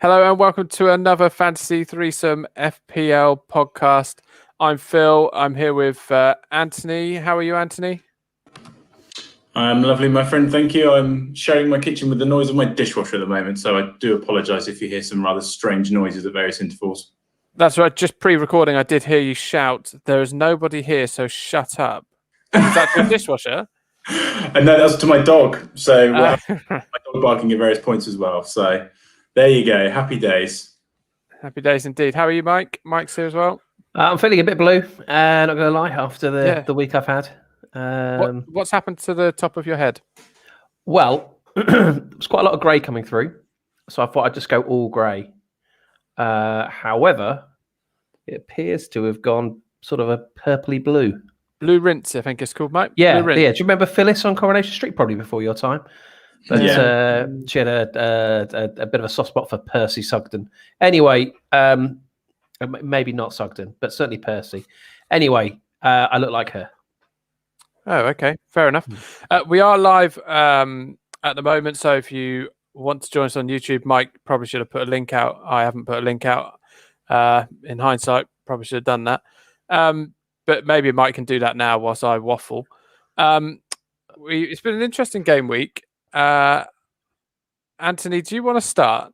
Hello and welcome to another Fantasy Threesome FPL podcast. I'm Phil. I'm here with Anthony. How are you, Anthony? I'm lovely, my friend. Thank you. I'm sharing my kitchen with the noise of my dishwasher at the moment, so I do apologise if you hear some rather strange noises at various intervals. That's right. Just pre-recording, I did hear you shout, "There is nobody here, so shut up." Is that your dishwasher? And no, that's to my dog. So we're having my dog barking at various points as well. So there you go. Happy days. Happy days indeed. How are you, Mike? Mike's here as well. I'm feeling a bit blue, not going to lie, after the week I've had. What's happened to the top of your head? Well, there's quite a lot of grey coming through, so I thought I'd just go all grey. However, it appears to have gone sort of a purpley blue. Blue rinse, I think it's called, Mike. Yeah. Do you remember Phyllis on Coronation Street? Probably before your time. But she had a bit of a soft spot for Percy Sugden. Anyway, maybe not Sugden, but certainly Percy. Anyway, I look like her. Oh, okay. Fair enough. We are live at the moment, so if you want to join us on YouTube, Mike probably should have put a link out. I haven't put a link out. In hindsight, probably should have done that. But maybe Mike can do that now whilst I waffle. It's been an interesting game week. Anthony, do you want to start?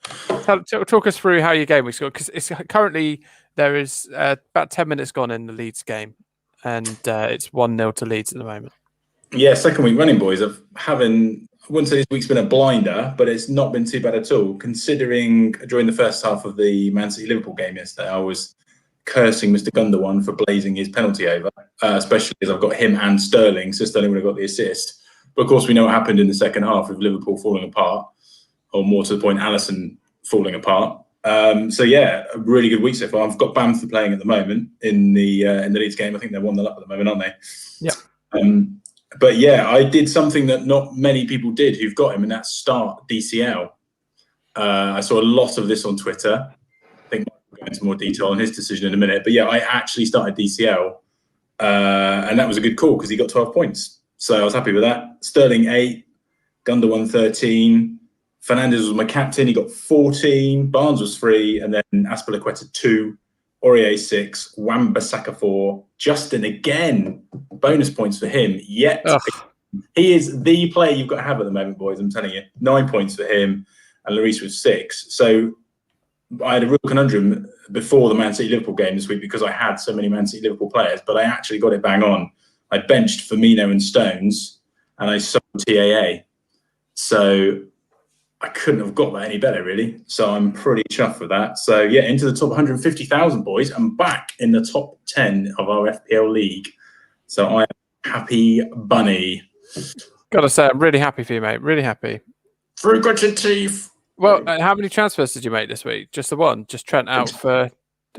Talk us through how your game week's gone, because it's currently there is about 10 minutes gone in the Leeds game, and it's 1-0 to Leeds at the moment. Yeah, second week running, boys. I wouldn't say this week's been a blinder, but it's not been too bad at all, considering during the first half of the Man City Liverpool game yesterday, I was cursing Mr. Gundogan for blazing his penalty over, especially as I've got him and Sterling, so Sterling would have got the assist. But of course, we know what happened in the second half with Liverpool falling apart, or more to the point, Alisson falling apart. So yeah, a really good week so far. I've got Bamford playing at the moment in the Leeds game. I think they're 1-0 up at the moment, aren't they? Yeah. But yeah, I did something that not many people did who've got him, and that's start DCL. I saw a lot of this on Twitter. I think we'll go into more detail on his decision in a minute. But yeah, I actually started DCL, and that was a good call because he got 12 points. So I was happy with that. Sterling 8, Gundogan 13. Fernandes was my captain. He got 14. Barnes was 3, and then Azpilicueta 2. Aurier 6, Wan-Bissaka 4, Justin again, bonus points for him. Yet he is the player you've got to have at the moment, boys. I'm telling you, 9 points for him, and Lloris was 6. So I had a real conundrum before the Man City Liverpool game this week because I had so many Man City Liverpool players, but I actually got it bang on. I benched Firmino and Stones, and I sold TAA. So I couldn't have got that any better, really. So I'm pretty chuffed with that. So yeah, into the top 150,000, boys. I'm back in the top 10 of our FPL league. So I am happy bunny. Gotta say, I'm really happy for you, mate. Really happy. Through gritted teeth. Well, how many transfers did you make this week? Just the one? Just Trent out for...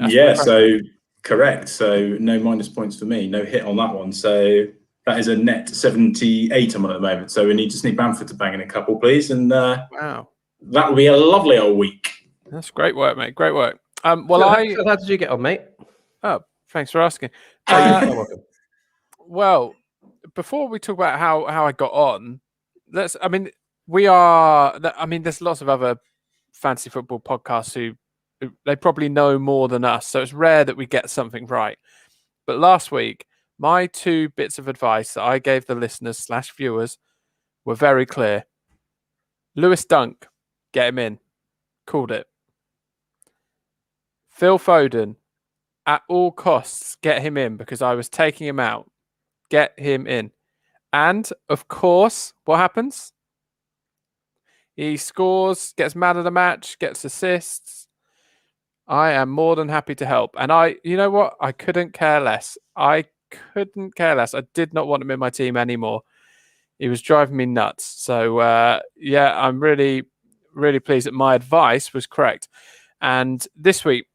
Yeah, so correct. So no minus points for me. No hit on that one. So that is a net 78 I'm on at the moment. So we need to sneak Bamford to bang in a couple, please. And wow, that will be a lovely old week. That's great work, mate. Great work. How did you get on, mate? Oh, thanks for asking. Well, before we talk about how I got on, there's lots of other fantasy football podcasts who they probably know more than us. So it's rare that we get something right. But last week, my 2 bits of advice that I gave the listeners / viewers were very clear. Lewis Dunk, get him in. Called it. Phil Foden, at all costs, get him in because I was taking him out. Get him in. And, of course, what happens? He scores, gets man of the match, gets assists. I am more than happy to help. And you know what? I couldn't care less. I did not want him in my team anymore. He was driving me nuts. So, I'm really, really pleased that my advice was correct. And this week,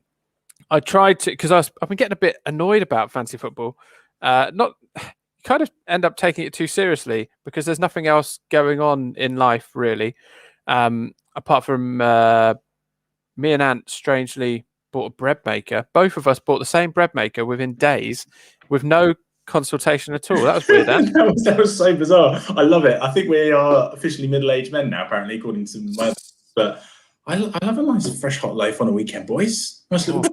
I tried to, because I've been getting a bit annoyed about fantasy football. Kind of end up taking it too seriously because there's nothing else going on in life, really. Apart from me and Ant strangely bought a bread maker. Both of us bought the same bread maker within days with no consultation at all. That was weird, Ant. that was so bizarre. I love it. I think we are officially middle-aged men now, apparently, according to my... But I love a nice fresh hot loaf on a weekend, boys. Nice little.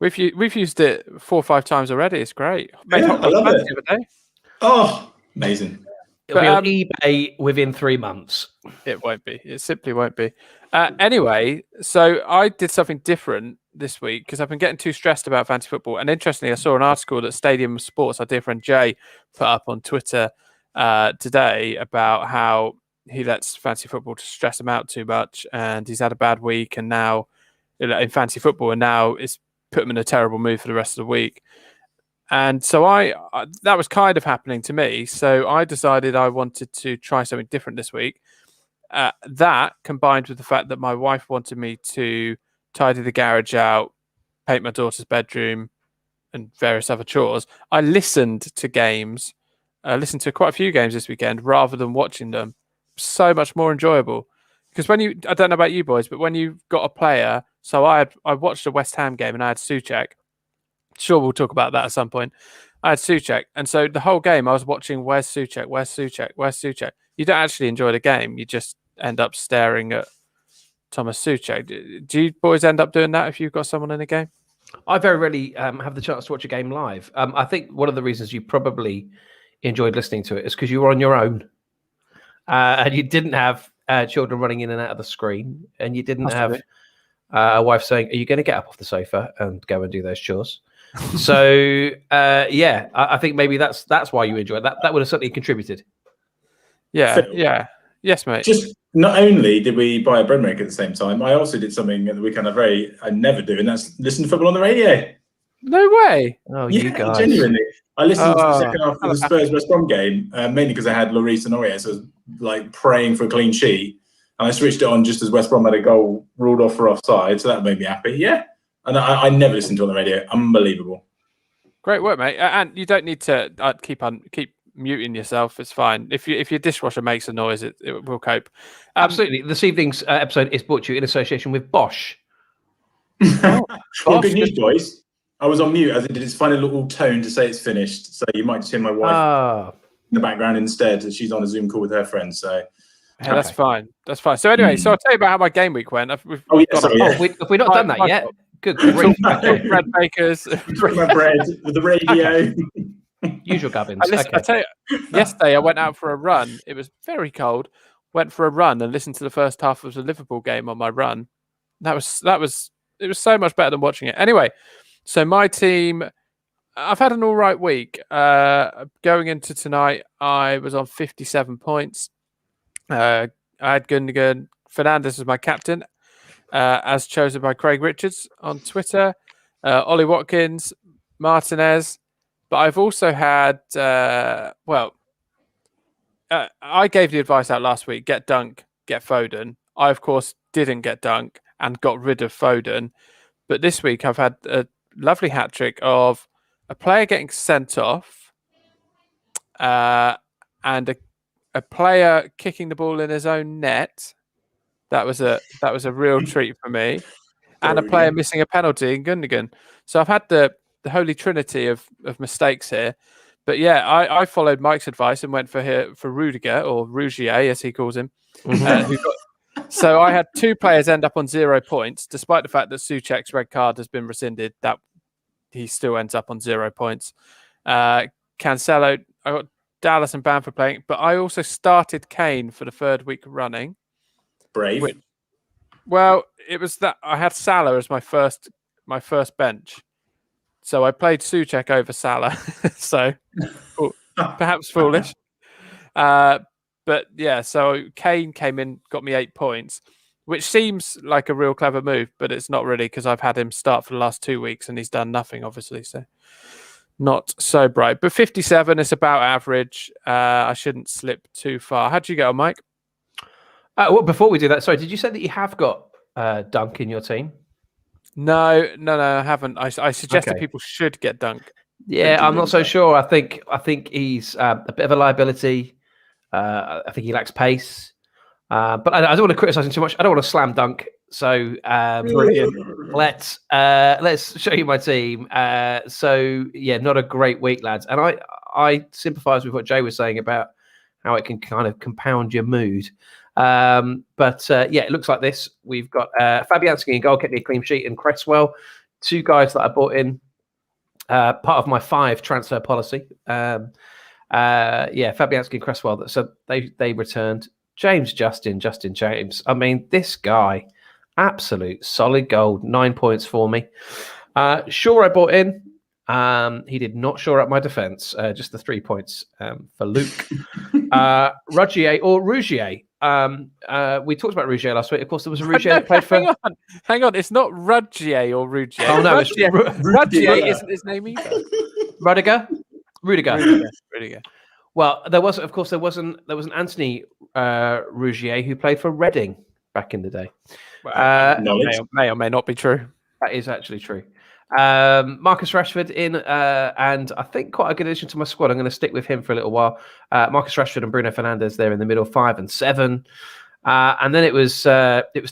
We've used it 4 or 5 times already. It's great. Made Yeah, hot I love cross it. the other day. Oh, amazing. It'll be on eBay within 3 months. It won't be. It simply won't be. Anyway, so I did something different this week because I've been getting too stressed about fantasy football. And interestingly, I saw an article that Stadium Sports, our dear friend Jay, put up on Twitter today about how he lets fantasy football to stress him out too much, and he's had a bad week, and now in fantasy football, and now it's put him in a terrible mood for the rest of the week. And so I that was kind of happening to me. So I decided I wanted to try something different this week. That combined with the fact that my wife wanted me to tidy the garage out, paint my daughter's bedroom, and various other chores, I listened to games. Listened to quite a few games this weekend rather than watching them. So much more enjoyable. Because I don't know about you boys, but when you've got a player, so I watched a West Ham game and I had Souček. Sure, we'll talk about that at some point. I had Souček, and so the whole game I was watching, where's Souček, where's Souček, where's Souček? You don't actually enjoy the game. You just end up staring at Thomas Souček. Do you boys end up doing that if you've got someone in a game? I very rarely have the chance to watch a game live. I think one of the reasons you probably enjoyed listening to it is because you were on your own and you didn't have children running in and out of the screen, and you didn't have a wife saying, "Are you going to get up off the sofa and go and do those chores?" So I think maybe that's why you enjoyed that. That would have certainly contributed. Yeah, yeah, yes, mate. Just not only did we buy a bread maker at the same time, I also did something at the weekend I never do, and that's listen to football on the radio. No way. Oh, yeah, you guys! Genuinely, I listened to the second half of the Spurs West Brom game mainly because I had Lloris and Aurier, so I was like praying for a clean sheet, and I switched it on just as West Brom had a goal ruled off for offside, so that made me happy. Yeah, and I never listened to it on the radio. Unbelievable. Great work, mate. And you don't need to keep muting yourself. It's fine. If your dishwasher makes a noise, it will cope. Absolutely. This evening's episode is brought to you in association with Bosch. Well, good news, boys. I was on mute as it did its final little tone to say it's finished. So you might just hear my wife in the background instead, as she's on a Zoom call with her friends. So yeah, that's fine. That's fine. So anyway, so I'll tell you about how my game week went. Have we not done that yet? Good grief. Bread bakers. My bread with the radio. Usual gubbins. I tell you, yesterday I went out for a run. It was very cold. Went for a run and listened to the first half of the Liverpool game on my run. It was so much better than watching it. Anyway, so my team, I've had an all right week. Going into tonight, I was on 57 points. I had Gundogan. Fernandes as my captain, as chosen by Craig Richards on Twitter. Ollie Watkins, Martinez. But I've also had, I gave the advice out last week, get Dunk, get Foden. I, of course, didn't get Dunk and got rid of Foden. But this week I've had a lovely hat-trick of a player getting sent off and a player kicking the ball in his own net. That was a real treat for me. And a player missing a penalty in Gundogan. So I've had the holy trinity of mistakes here. But yeah, I followed Mike's advice and went for Rudiger, or Rougier as he calls him. So I had 2 players end up on 0 points, despite the fact that Souček's red card has been rescinded. That he still ends up on 0 points. Cancelo, I got Dallas and Bamford playing, but I also started Kane for the 3rd week running. Brave. It was that I had Salah as my first bench. So I played Souček over Salah. So perhaps foolish. But yeah, so Kane came in, got me 8 points, which seems like a real clever move, but it's not really because I've had him start for the last 2 weeks and he's done nothing, obviously. So not so bright. But 57 is about average. I shouldn't slip too far. How'd you go, Mike? Well, before we do that, sorry, did you say that you have got Dunk in your team? No, I haven't. I suggested people should get Dunk. Yeah, I'm not so sure. I think he's a bit of a liability. I think he lacks pace. But I don't want to criticize him too much. I don't want to slam Dunk. So let's show you my team. So yeah, not a great week, lads. And I sympathise with what Jay was saying about how it can kind of compound your mood. It looks like this. We've got Fabianski in goal, kept me a clean sheet, and Cresswell, two guys that I bought in, part of my 5 transfer policy. Fabianski and Cresswell. So they returned. Justin James. I mean, this guy, absolute solid gold, 9 points for me. Sure, I bought in. He did not shore up my defence. Just the 3 points for Luke. Ruggier or Rougier. We talked about Rougier last week. Of course, there was a Rougier that played for. Hang on. It's not Ruggier or Rougier. Oh no, Ruggier isn't his name either. Rudiger. Well, there was an Anthony Rougier who played for Reading back in the day. May or may not be true. That is actually true. Marcus Rashford in, and I think quite a good addition to my squad. I'm going to stick with him for a little while. Marcus Rashford and Bruno Fernandes there in the middle, 5 and 7. And then it was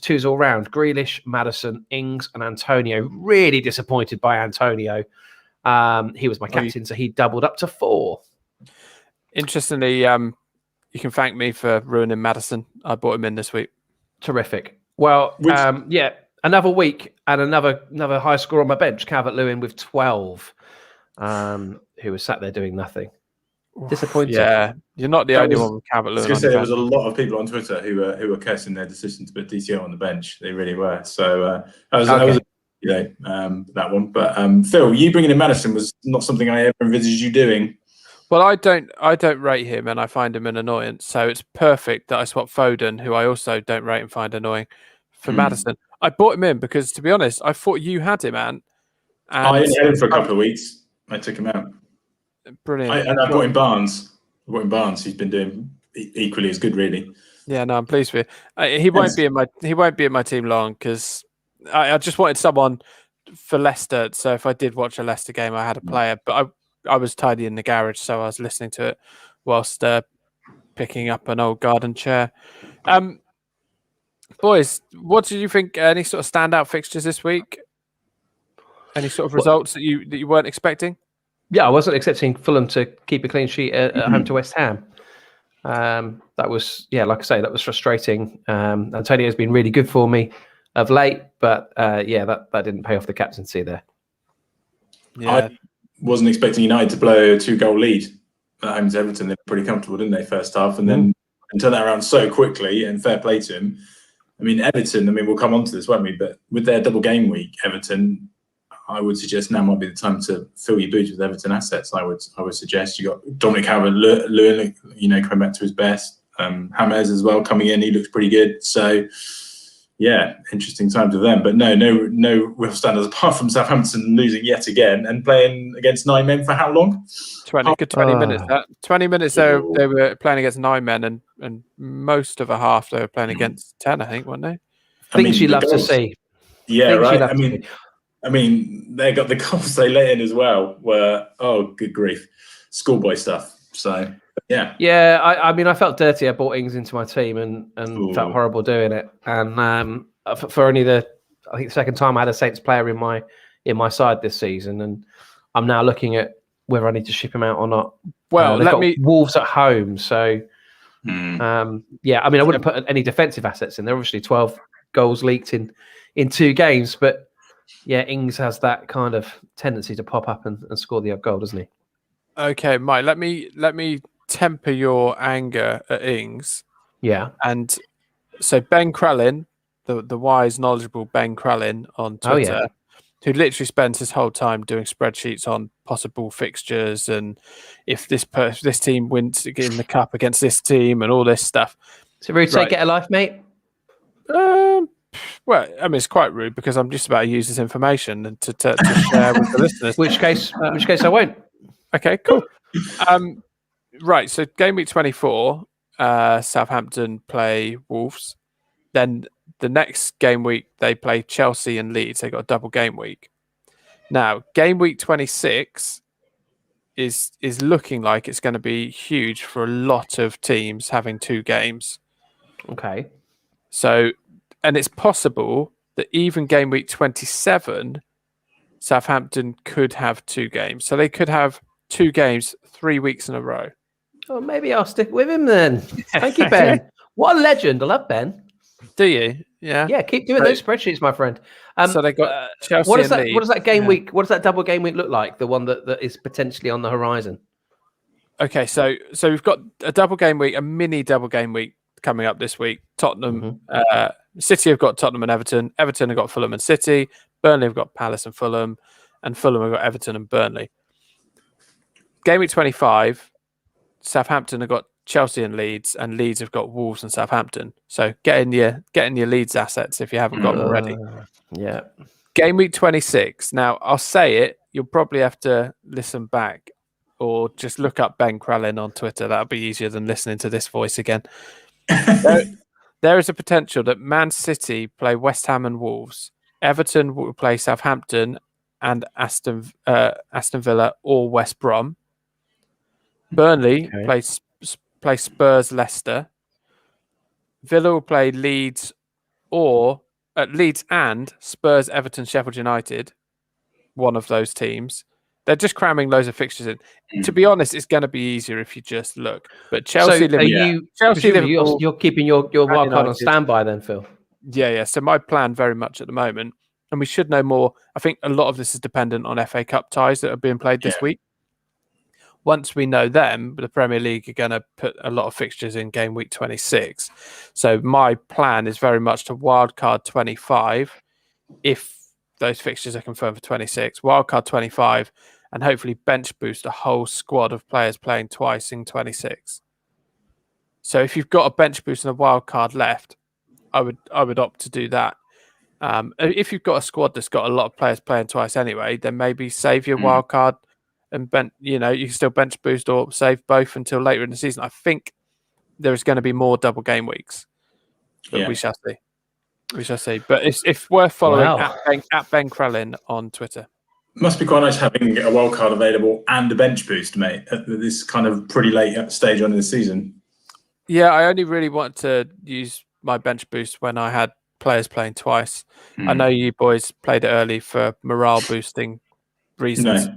twos all round. Grealish, Maddison, Ings, and Antonio. Really disappointed by Antonio. He was my captain, so he doubled up to 4. Interestingly, you can thank me for ruining Maddison. I brought him in this week. Terrific. Well, another week and another high score on my bench. Calvert-Lewin with 12, who was sat there doing nothing. Disappointing. Yeah, you're not the only one with Calvert-Lewin. I was going to say there was a lot of people on Twitter who were cursing their decision to put DCL on the bench. They really were. So that one. But Phil, you bringing in Maddison was not something I ever envisaged you doing. Well, I don't rate him, and I find him an annoyance. So it's perfect that I swap Foden, who I also don't rate and find annoying, for Maddison. I bought him in because, to be honest, I thought you had him, Ant. I only had him for a couple of weeks. I took him out. Brilliant. I bought in Barnes. He's been doing equally as good, really. Yeah, no, I'm pleased with it. He won't be in my team long because I just wanted someone for Leicester. So if I did watch a Leicester game, I had a player, but I was tidy in the garage, so I was listening to it whilst picking up an old garden chair. Boys, what did you think? Any sort of standout fixtures this week? Any sort of results that you weren't expecting? Yeah, I wasn't expecting Fulham to keep a clean sheet at home to West Ham. That was, like I say, that was frustrating. Antonio's been really good for me of late, but that didn't pay off the captaincy there. Yeah. I wasn't expecting United to blow a 2-goal lead at home to Everton. They were pretty comfortable, didn't they, first half? And then turn that around so quickly, and fair play to him. I mean, Everton, we'll come on to this, won't we? But with their double game week, Everton, I would suggest now might be the time to fill your boots with Everton assets. I would suggest you got Dominic Calvert-Lewin, coming back to his best. James as well coming in, he looks pretty good. So, yeah, interesting times with them. But no real standards apart from Southampton losing yet again and playing against 9 men for how long? 20 minutes. 20 minutes. They were playing against 9 men, and most of a half they were playing against 10. I think, weren't they? Things you love to see. Yeah, right. I mean, they got the goals they let in as well. Were good grief, schoolboy stuff. So yeah. Yeah, I felt dirty. I brought Ings into my team and felt horrible doing it. And for only the second time I had a Saints player in my side this season, and I'm now looking at whether I need to ship him out or not. Well, Wolves at home, so I wouldn't put any defensive assets in. There are obviously 12 goals leaked in 2 games, but yeah, Ings has that kind of tendency to pop up and score the odd goal, doesn't he? Okay, Mike, let me temper your anger at Ings. Yeah. And so Ben Crellin, the wise, knowledgeable Ben Crellin on Twitter, who literally spends his whole time doing spreadsheets on possible fixtures and if this team wins in the cup against this team and all this stuff. So rude to say get a life, mate? Well, it's quite rude because I'm just about to use this information and to share with the listeners. Which case I won't. Okay, cool. Right, so game week 24, Southampton play Wolves. Then the next game week they play Chelsea and Leeds. They got a double game week. Now, game week 26 is looking like it's going to be huge for a lot of teams having 2 games. Okay. So, and it's possible that even game week 27, Southampton could have 2 games. So they could have 2 games 3 weeks in a row. Oh, maybe I'll stick with him then. Thank you, Ben. What a legend! I love Ben. Do you? Yeah. Yeah, keep doing those spreadsheets, my friend. So they got Chelsea what does and that? Leeds. What does that game week? What does that double game week look like? The one that is potentially on the horizon. Okay, so we've got a double game week, a mini double game week coming up this week. Tottenham, City have got Tottenham and Everton. Everton have got Fulham and City. Burnley have got Palace and Fulham have got Everton and Burnley. Game week 25, Southampton have got Chelsea and Leeds have got Wolves and Southampton. So get in your Leeds assets if you haven't got them already. Yeah. Game week 26. Now I'll say it. You'll probably have to listen back or just look up Ben Crellin on Twitter. That'll be easier than listening to this voice again. There is a potential that Man City play West Ham and Wolves. Everton will play Southampton and Aston Villa or West Brom. Burnley play Spurs Leicester. Villa will play Leeds and Spurs Everton Sheffield United. One of those teams. They're just cramming loads of fixtures in. To be honest, it's going to be easier if you just look. But Chelsea, Liverpool, you're keeping your wild card on standby then, Phil? Yeah. So my plan very much at the moment, and we should know more. I think a lot of this is dependent on FA Cup ties that are being played this week. Once we know them, the Premier League are going to put a lot of fixtures in game week 26. So my plan is very much to wildcard 25 if those fixtures are confirmed for 26, wildcard 25, and hopefully bench boost a whole squad of players playing twice in 26. So if you've got a bench boost and a wildcard left, I would opt to do that. If you've got a squad that's got a lot of players playing twice anyway, then maybe save your wildcard and you can still bench boost or save both until later in the season. I think there's going to be more double game weeks, but we shall see. We shall see. But it's worth following at Ben Crellin on Twitter. Must be quite nice having a wild card available and a bench boost, mate, at this kind of pretty late stage on in the season. Yeah, I only really want to use my bench boost when I had players playing twice. I know you boys played it early for morale boosting reasons.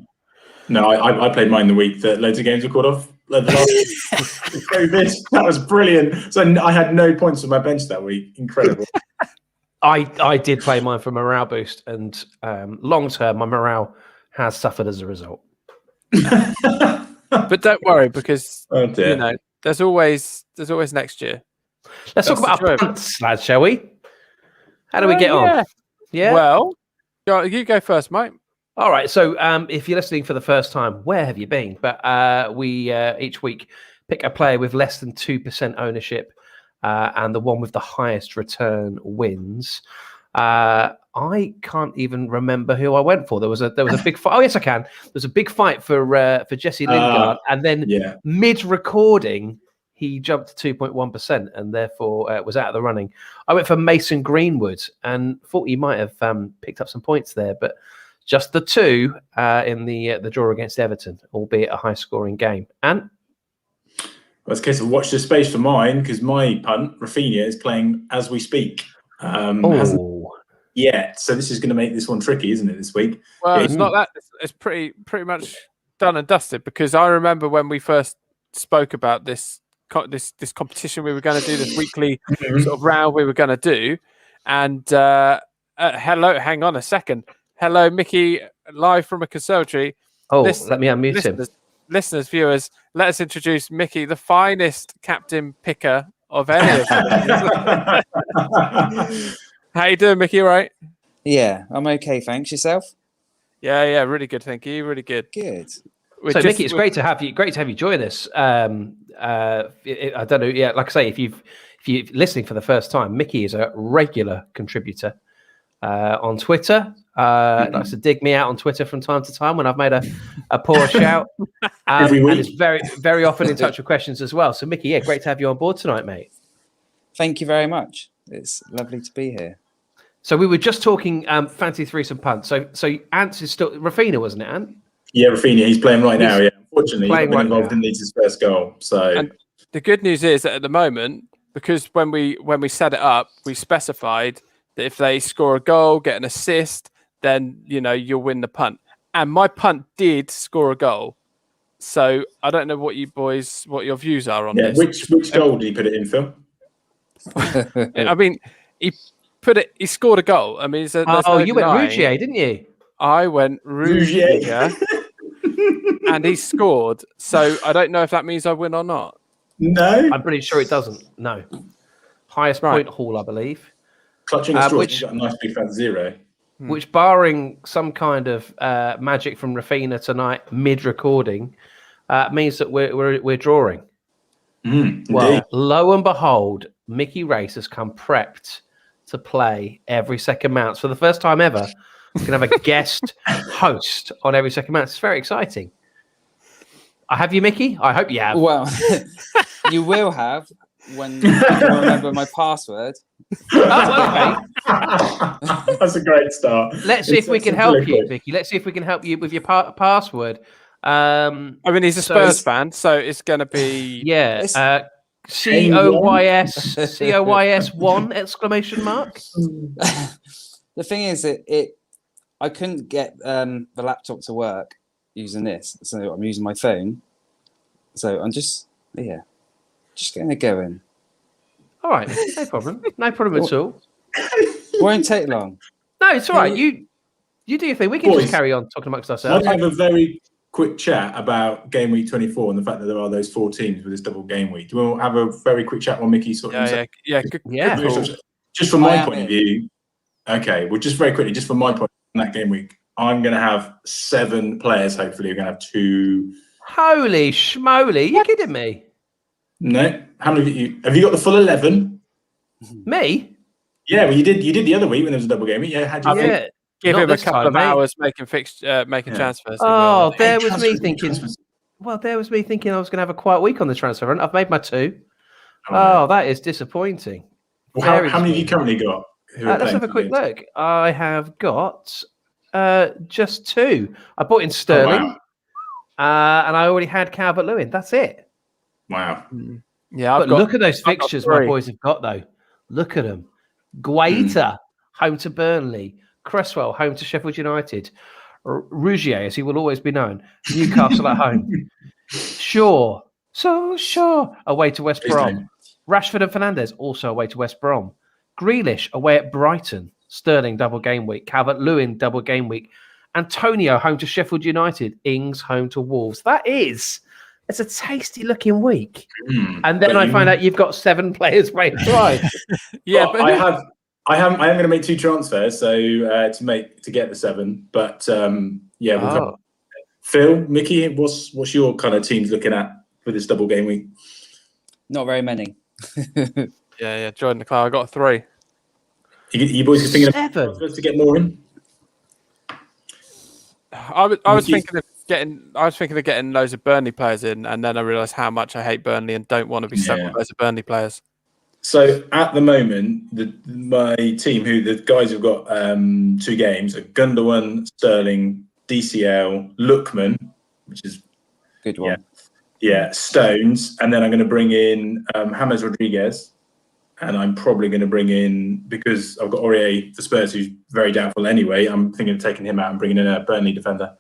No, I played mine the week that loads of games were called off. COVID. That was brilliant. So I had no points on my bench that week. Incredible. I did play mine for morale boost, and long term, my morale has suffered as a result. But don't worry, because there's always next year. Let's talk about our punts, lads, shall we? How do we get on? Yeah. Well, you go first, mate. All right. So, if you're listening for the first time, where have you been? But we each week pick a player with less than 2% ownership. And the one with the highest return wins. I can't even remember who I went for. There was a big fight. Oh yes, I can. There was a big fight for Jesse Lingard, and then mid-recording, he jumped to 2.1% and therefore was out of the running. I went for Mason Greenwood and thought he might have picked up some points there, but just the two in the draw against Everton, albeit a high-scoring game. And well, it's a case of watch this space for mine, because my punt, Rafinha, is playing as we speak. Hasn't yet, so this is going to make this one tricky, isn't it, this week? Well, it's not that. It's pretty much done and dusted, because I remember when we first spoke about this competition we were going to do, this weekly sort of round we were going to do, and hello, hang on a second. Hello, Micky, live from a conservatory. Let me unmute him. Listeners, viewers, let us introduce Micky, the finest captain picker of any of them. How you doing, Micky? All right? Yeah, I'm okay. Thanks. Yourself? Yeah, really good. Thank you. Really good. Good. So, Micky, it's great to have you. Great to have you join us. I don't know. Yeah, like I say, if you're listening for the first time, Micky is a regular contributor on Twitter. Likes to dig me out on Twitter from time to time when I've made a poor shout. And is very, very often in touch with questions as well. So, Micky, great to have you on board tonight, mate. Thank you very much. It's lovely to be here. So we were just talking fancy threesome punt. So Ant is still Rafinha, wasn't it, Ant? Yeah, Rafinha. He's playing right now. Yeah, unfortunately, he's been involved now. In Leeds' first goal. So and the good news is that at the moment, because when we set it up, we specified that if they score a goal, get an assist, then you'll win the punt. And my punt did score a goal. So I don't know what your views are on this. Which goal did you put it in, Phil? I mean, he scored a goal. I mean, there's no you went denying. Rougier, didn't you? I went Rougier, and he scored. So I don't know if that means I win or not. No. I'm pretty sure it doesn't. No. Highest point haul, I believe. Clutching at straws. Which- Got a nice big fat 0. Which, barring some kind of magic from Rafina tonight, mid-recording, means that we're drawing. Well, lo and behold, Mickey Race has come prepped to play every second mounts for the first time ever. We're going to have a guest host on every second mounts. It's very exciting. I have you, Mickey. I hope you have. Well, you will have when you remember my password. Oh, okay. That's a great start. Let's see if we can help you, Mickey. Let's see if we can help you with your password. I mean, he's a Spurs fan, so it's going to be COYS 1 exclamation mark. The thing is, I couldn't get the laptop to work using this, so I'm using my phone. So I'm just going to go in. All right, no problem. No problem at all. Won't take long. No, it's all right. You do your thing. We can just carry on talking amongst ourselves. Let's have a very quick chat about game week 24 and the fact that there are those 4 teams with this double game week. Do we want to have a very quick chat while Mickey sort of Good. Just from my point of view. Okay, well, just very quickly, just from my point on that game week, I'm going to have 7 players. Hopefully, we're going to have 2. Holy schmoly! You kidding me? No, how many have you got the full 11? Me? Yeah, well, you did the other week when there was a double game week. Yeah, how'd you think? Give him a couple of hours making transfers. Oh, there was me thinking. Well, there was me thinking I was going to have a quiet week on the transfer run. I've made my 2. Oh, that is disappointing. Well, how many have you currently got? Let's have a quick look. I have got just 2. I bought in Sterling, and I already had Calvert-Lewin. That's it. Wow. Yeah, look at those fixtures my boys have got, though. Look at them. Guaita, home to Burnley. Cresswell, home to Sheffield United. Rougier, as he will always be known. Newcastle at home. Shaw, away to West Brom. Rashford and Fernandes, also away to West Brom. Grealish, away at Brighton. Sterling, double game week. Calvert-Lewin, double game week. Antonio, home to Sheffield United. Ings, home to Wolves. It's a tasty looking week. And then I find out you've got 7 players playing twice. But I am going to make 2 transfers, so to get the 7. But Phil, Mickey, what's your kind of teams looking at for this double game week? Not very many. Yeah. Join the club. I got 3. You boys are thinking of 7 to get more in? I was thinking of getting loads of Burnley players in, and then I realised how much I hate Burnley and don't want to be stuck with loads of Burnley players. So at the moment, my team, who the guys have got 2 games, are Gundogan, Sterling, DCL, Lookman, which is good one. Yeah, Stones, and then I'm going to bring in James Rodriguez, and I'm probably going to bring in, because I've got Aurier for Spurs, who's very doubtful anyway. I'm thinking of taking him out and bringing in a Burnley defender.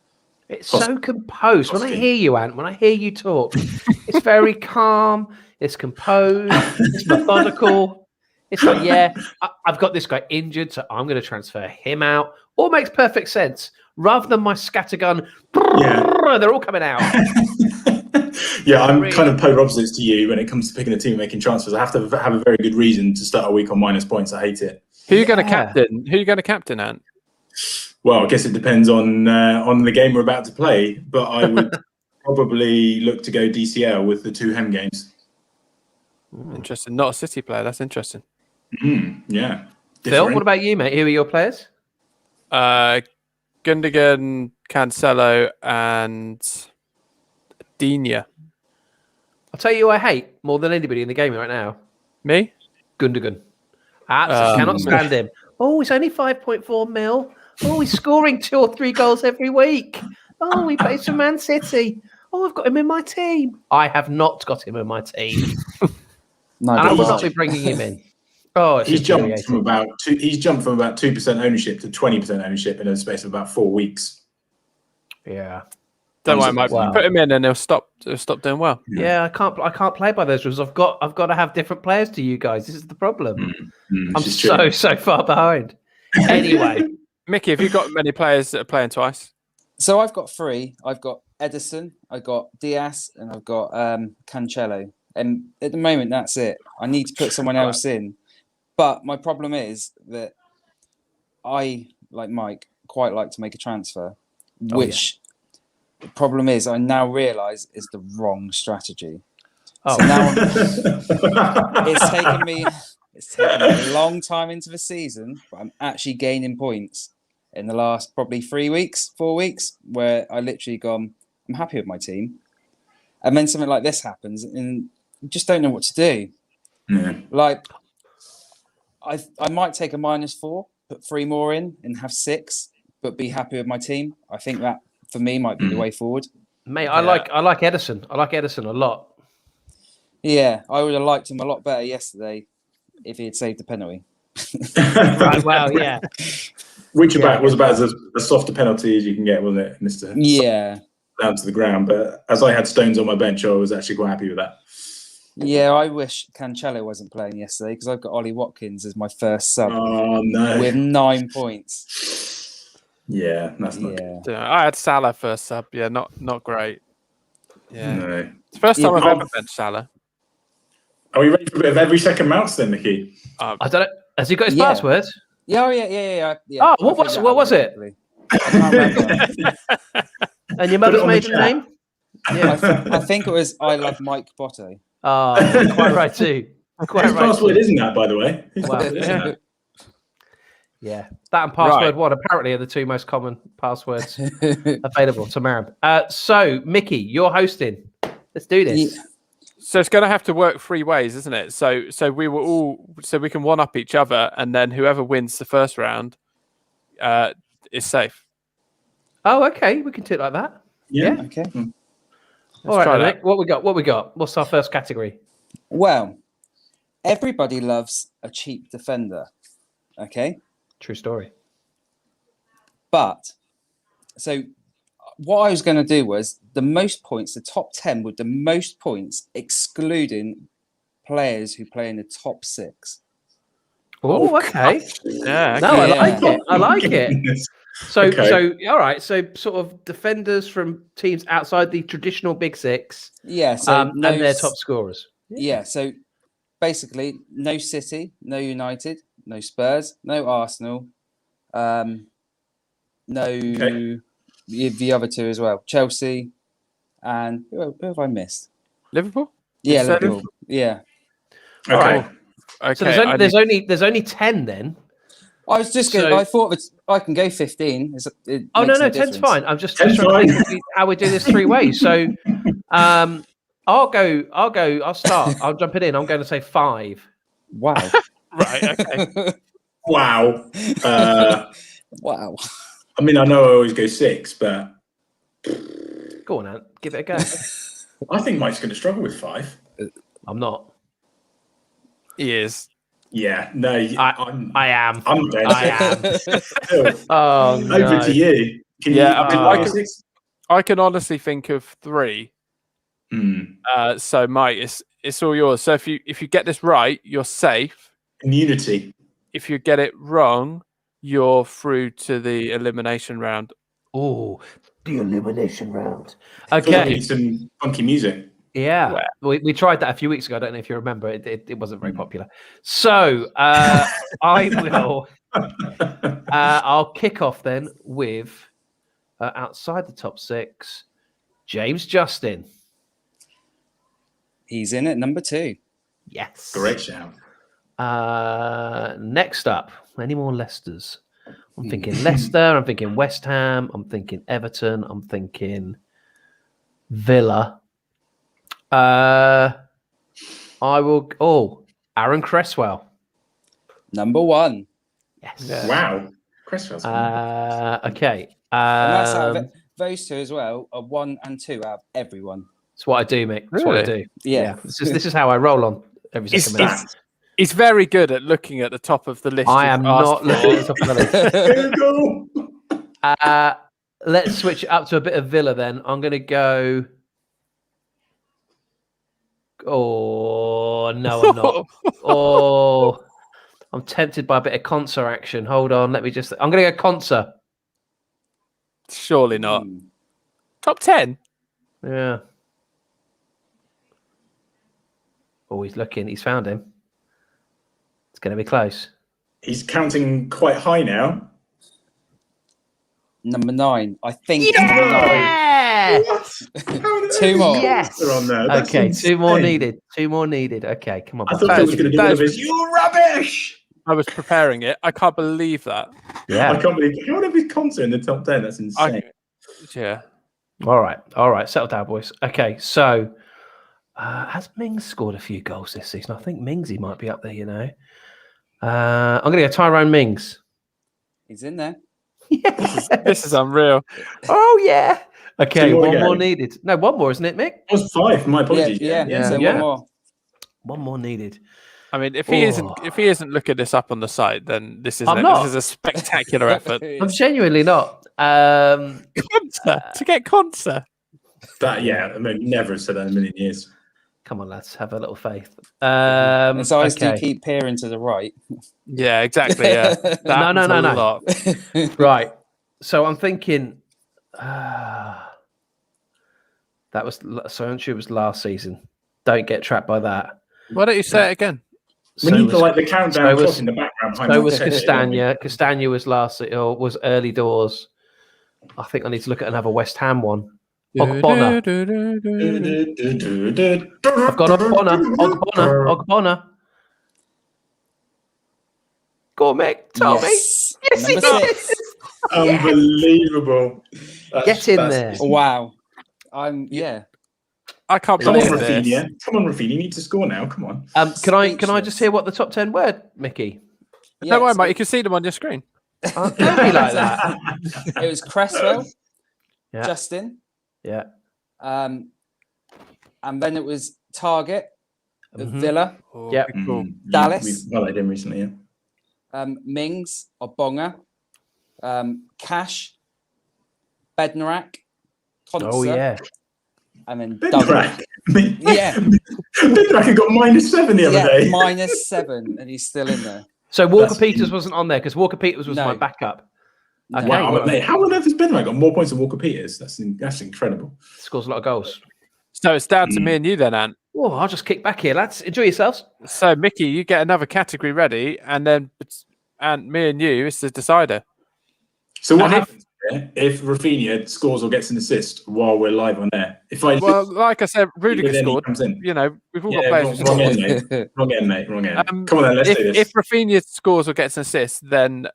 It's so composed. When I hear you, Ant, when I hear you talk, it's very calm. It's composed. It's methodical. It's like, I've got this guy injured, so I'm going to transfer him out. All makes perfect sense. Rather than my scattergun, they're all coming out. I'm kind of polar opposites to you when it comes to picking a team and making transfers. I have to have a very good reason to start a week on minus points. I hate it. Who are you going to captain? Who are you going to captain, Ant? Well, I guess it depends on the game we're about to play, but I would probably look to go DCL with the 2 hem games. Interesting. Not a City player. That's interesting. Yeah. Phil, what about you, mate? Who are your players? Gundogan, Cancelo, and Digne. I'll tell you who I hate more than anybody in the game right now. Me? Gundogan. Absolutely cannot stand him. Oh, he's only 5.4 mil. Oh, he's scoring 2 or 3 goals every week. Oh, he plays for Man City. Oh, I've got him in my team. I have not got him in my team. And I will not be bringing him in. Oh, he's jumped from about 2% ownership to 20% ownership in a space of about 4 weeks. Yeah. Don't worry, Mike. Wow. Put him in, and he'll stop doing well. Yeah, I can't play by those rules. I've got to have different players to you guys. This is the problem. I'm so far behind. Anyway, Micky, have you got many players that are playing twice? So I've got 3. I've got Edison, I've got Diaz, and I've got Cancelo. And at the moment, that's it. I need to put someone else in. But my problem is that I, like Mike, quite like to make a transfer, which the problem is I now realise is the wrong strategy. Oh. So now it's taken me a long time into the season, but I'm actually gaining points in the last probably 4 weeks, where I literally gone, I'm happy with my team. And then something like this happens and you just don't know what to do. Yeah. Like, I might take a -4, put 3 more in and have 6, but be happy with my team. I think that, for me, might be the way forward. mate, I like Edison. I like Edison a lot. Yeah, I would have liked him a lot better yesterday if he had saved the penalty. Right, well, yeah. Which was about as a softer penalty as you can get, wasn't it, Mr. Yeah. Down to the ground. But as I had Stones on my bench, I was actually quite happy with that. Yeah, I wish Cancelo wasn't playing yesterday because I've got Ollie Watkins as my first sub Oh, no. with 9 points. Yeah, that's not good. Yeah. I had Salah first sub. Yeah, not great. Yeah, No. it's the first time I've Yeah. ever benched Salah. Are we ready for a bit of every second mouse then, Micky? I don't know. Has he got his Yeah. password? Yeah, yeah. Oh, what was it? I can't remember. And your mother's Put it on the maiden chat. name? Yeah. I think it was I love Mike Botto. Oh, quite right too. Quite His right. password too. isn't that, by the way. Well, Yeah. Yeah, that and password Right. 1 apparently are the 2 most common passwords available to Maram. So, Micky, you're hosting. Let's do this. So it's going to have to work 3 ways, isn't it? So we can one up each other, and then whoever wins the first round is safe. Oh, okay. We can do it like that. Yeah. Okay. All right, try then, that. Nick. What we got? What's our first category? Well, everybody loves a cheap defender. Okay. True story. But so what I was going to do was the most points, the top 10 with the most points, excluding players who play in the top 6. Oh, okay. Yeah. No, I Yeah. like it. I like it. Goodness. So, Okay. all right. So, sort of defenders from teams outside the traditional Big Six, Yeah. So and their top scorers. Yeah. So basically, no City, no United, no Spurs, no Arsenal, no the other 2 as well, Chelsea, and who have I missed? Liverpool. Yeah, You said Liverpool. Yeah. Okay. Right. Okay. So there's only 10 then. I was just going. I thought I can go 15. Oh no, 10's difference. fine. I'm just 10's trying to fine. think how we do this 3 ways. So, I'll start. I'll jump it in. I'm going to say 5. Wow. Right. Okay. Wow. Wow. I mean, I know I always go 6, but Go on, Ant. Give it a go. I think Mike's going to struggle with 5. I'm not. He is. Yeah. No. I am. I'm going I am. 6. Oh no. Over to you. Can Yeah, you? I go can- 6? I can honestly think of 3. Hmm. So Mike, it's all yours. So if you get this right, you're safe. Immunity. If you get it wrong, you're through to the elimination round. Oh, the elimination round. I thought we Okay. need some funky music. Yeah, we tried that a few weeks ago. I don't know if you remember. It wasn't very popular. So I will. I'll kick off then with outside the top 6, James Justin. He's in at number 2. Yes. Great shout. Next up, any more Leicesters? I'm thinking Leicester. I'm thinking West Ham. I'm thinking Everton. I'm thinking Villa. I will. Oh, Aaron Cresswell. Number 1. Yes. Yeah. Wow. Cresswell's Okay. And that's out of it. Those 2 as well are 1 and 2 out of everyone. That's what I do, Mick. That's what I Really? do. Yeah. This is how I roll on every It's second minute. that. He's very good at looking at the top of the list. I you've am asked not for. looking at the top of the list. Here we go. let's switch it up to a bit of Villa then. I'm going to go. Oh, no, I'm not. Oh, I'm tempted by a bit of Conser action. Hold on. Let me just. I'm going to go Conser. Surely not. Hmm. Top 10? Yeah. Oh, he's looking. He's found him. It's going to be close. He's counting quite high now. Number 9. I think it's number 9. Yeah! Two more. Yes. On there. That's Okay, two more insane. needed. Two more needed. Okay, come on. I thought he was going to do one of his. You rubbish! I was preparing it. I can't believe that. I Yeah. can't believe you want to be concert in the top 10. That's insane. Yeah. All right. Settle down, boys. Okay, so has Mings scored a few goals this season? I think Mingsy might be up there, you know. I'm going to go Tyrone Mings. He's in there. Yes. This is unreal. Oh, yeah. Okay, Two more one to go. more needed. No, one more, isn't it, Mick? That was 5. My apologies. Yeah. So Yeah. one more. One more needed. I mean, if he isn't looking this up on the site, then this is I'm not. this is a spectacular effort. I'm genuinely not. Conser, to get Conser. That, I mean, never have said that in a million years. Come on, lads, have a little faith. His eyes do Okay. keep peering to the right. Yeah, exactly. Yeah. That No. happens a lot. Right. So I'm thinking that was so I'm sure it was last season. Don't get trapped by that. Why don't you say it again? We need the countdown clock in the background. So was Castagna. Castagna was was early doors. I think I need to look at another West Ham one. Ogbonna. I've got Ogbonna. Go on, Mick. Tell me. Yes, he Number did. 6. Unbelievable. Get in there. Wow. Yeah. I can't Come on, believe this. Rafinha. Come on, Rafinha. You need to score now. Come on. Can I just hear what the top 10 were, Mickey? Don't worry, mate. You can see them on your screen. Don't be like that. It was Cresswell, Yeah. Justin, Yeah. and then it was Target, Mhm. Villa, Yeah. Cool. Dallas. We've highlighted him recently, yeah. Mings, Obonga, Cash, Bednarak, Conser, Oh, yeah. and then Douglas. Bednarak. Yeah. Bednarak had got -7 the other day. -7, and he's still in there. So Walker That's Peters wasn't on there because Walker Peters was No. my backup. No. Okay. Wow, mate, how on earth has Bednarak got more points than Walker Peters? That's incredible. Scores a lot of goals. So it's down to me and you then, Ant. Oh, I'll just kick back here, lads. Enjoy yourselves. So, Mickey, you get another category ready, and then me and you, it's the decider. So what And if- happens if Rafinha scores or gets an assist while we're live on air? If I Well, like I said, Rudiger then he scored. comes in. You know, we've all Yeah, got players who wrong scored. end, mate. Wrong end, mate. Wrong end. Come on, then, let's if, do this. If Rafinha scores or gets an assist, then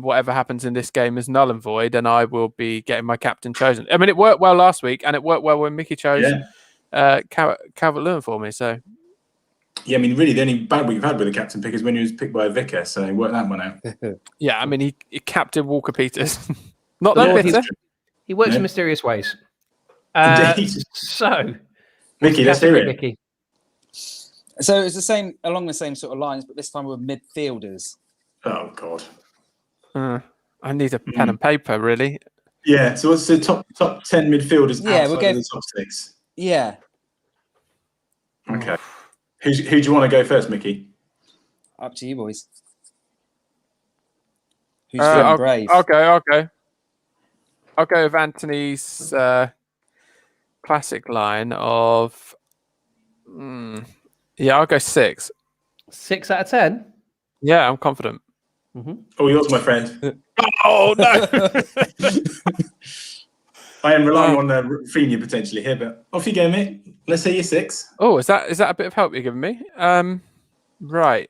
whatever happens in this game is null and void, and I will be getting my captain chosen. I mean, it worked well last week, and it worked well when Mickey chose Calvert-Lewin for me. So Yeah, I mean, really, the only bad week we've had with the captain pick is when he was picked by a vicar, so he worked that one out. yeah, I mean, he captained Walker Peters. Not The that Lord, bitter. He works Yeah. in mysterious ways. Indeed. So, Mickey, let's hear it. Mickey. So it's along the same sort of lines, but this time with midfielders. Oh, God. I need a pen and paper, really. Yeah, so what's the top 10 midfielders Yeah, outside we'll go- of the top 6? Yeah. Okay. Who do you want to go first, Mickey? Up to you, boys. Who's feeling brave? I'll go. I'll go with Anthony's classic line of. Yeah, I'll go 6. 6 out of 10. Yeah, I'm confident. Oh, yours, my friend. Oh no! I am relying on Rafinha potentially here, but off you go, mate. Let's say you're 6. Oh, is that a bit of help you're giving me? Right.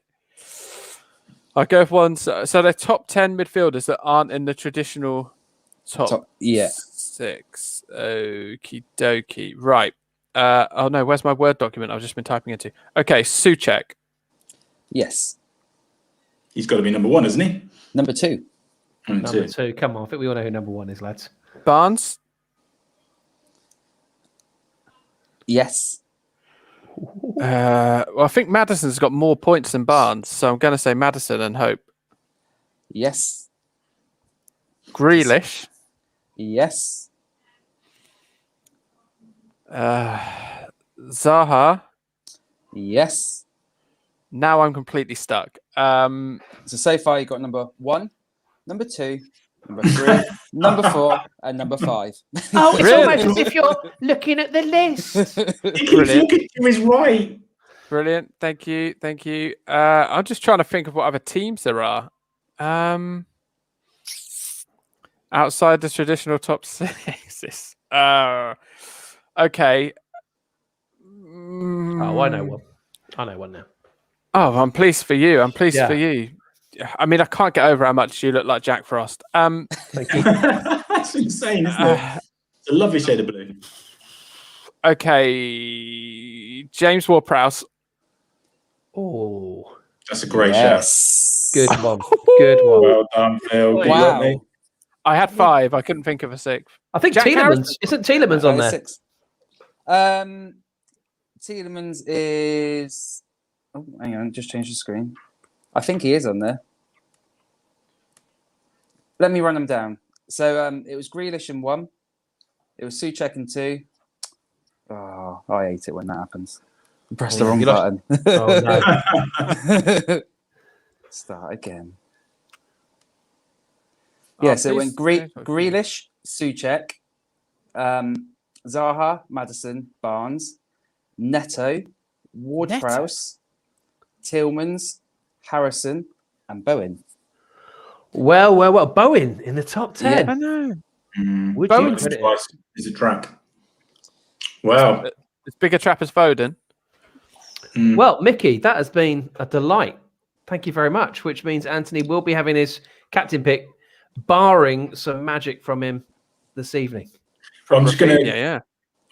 I'll go with one. So they're top 10 midfielders that aren't in the traditional top yeah. 6. Okie dokie. Right. Oh no, where's my Word document I've just been typing into? Okay, Souček. Yes. He's got to be number 1, hasn't he? Number 2. Number 2. Come on. I think we all know who number 1 is, lads. Barnes. Yes. Well, I think Maddison's got more points than Barnes, so I'm going to say Maddison and hope. Yes. Grealish. Yes. Zaha. Yes. Now I'm completely stuck. So far you got number 1, number 2, number 3, number 4, and number 5. Oh, it's Really? almost as if you're looking at the list. He keeps Brilliant. looking to his right. Brilliant. Thank you. Thank you. I'm just trying to think of what other teams there are. Outside the traditional top 6. Okay. Oh, I know one. I know one now. Oh, I'm pleased for you. I'm pleased Yeah. for you. I mean, I can't get over how much you look like Jack Frost. Thank you. That's insane, isn't it? It's a lovely shade of blue. Okay. James Ward-Prowse. Oh, That's a great Yes. good one. Good one. Well done, Phil. Good work, mate. Wow. I had 5. I couldn't think of a 6th. I think Jack Tielemans. Harrison. Isn't Tielemans on there? 6. Tielemans is. Oh, hang on, just change the screen. I think he is on there. Let me run them down. So it was Grealish in 1. It was Souček in 2. Oh, I hate it when that happens. Press the Oh, wrong you lost- button. Oh, no. Start again. Oh, Yeah, so it went please- Grealish, Souček, Zaha, Maddison, Barnes, Neto, Ward-Prowse, Tielemans, Harrison, and Bowen. Well. Bowen in the top 10. I know. Would Bowen's you credit it? Twice is a track. Wow. It's bigger trap as Foden. Well, Mickey, that has been a delight. Thank you very much, which means Anthony will be having his captain pick, barring some magic from him this evening. I'm just going Yeah.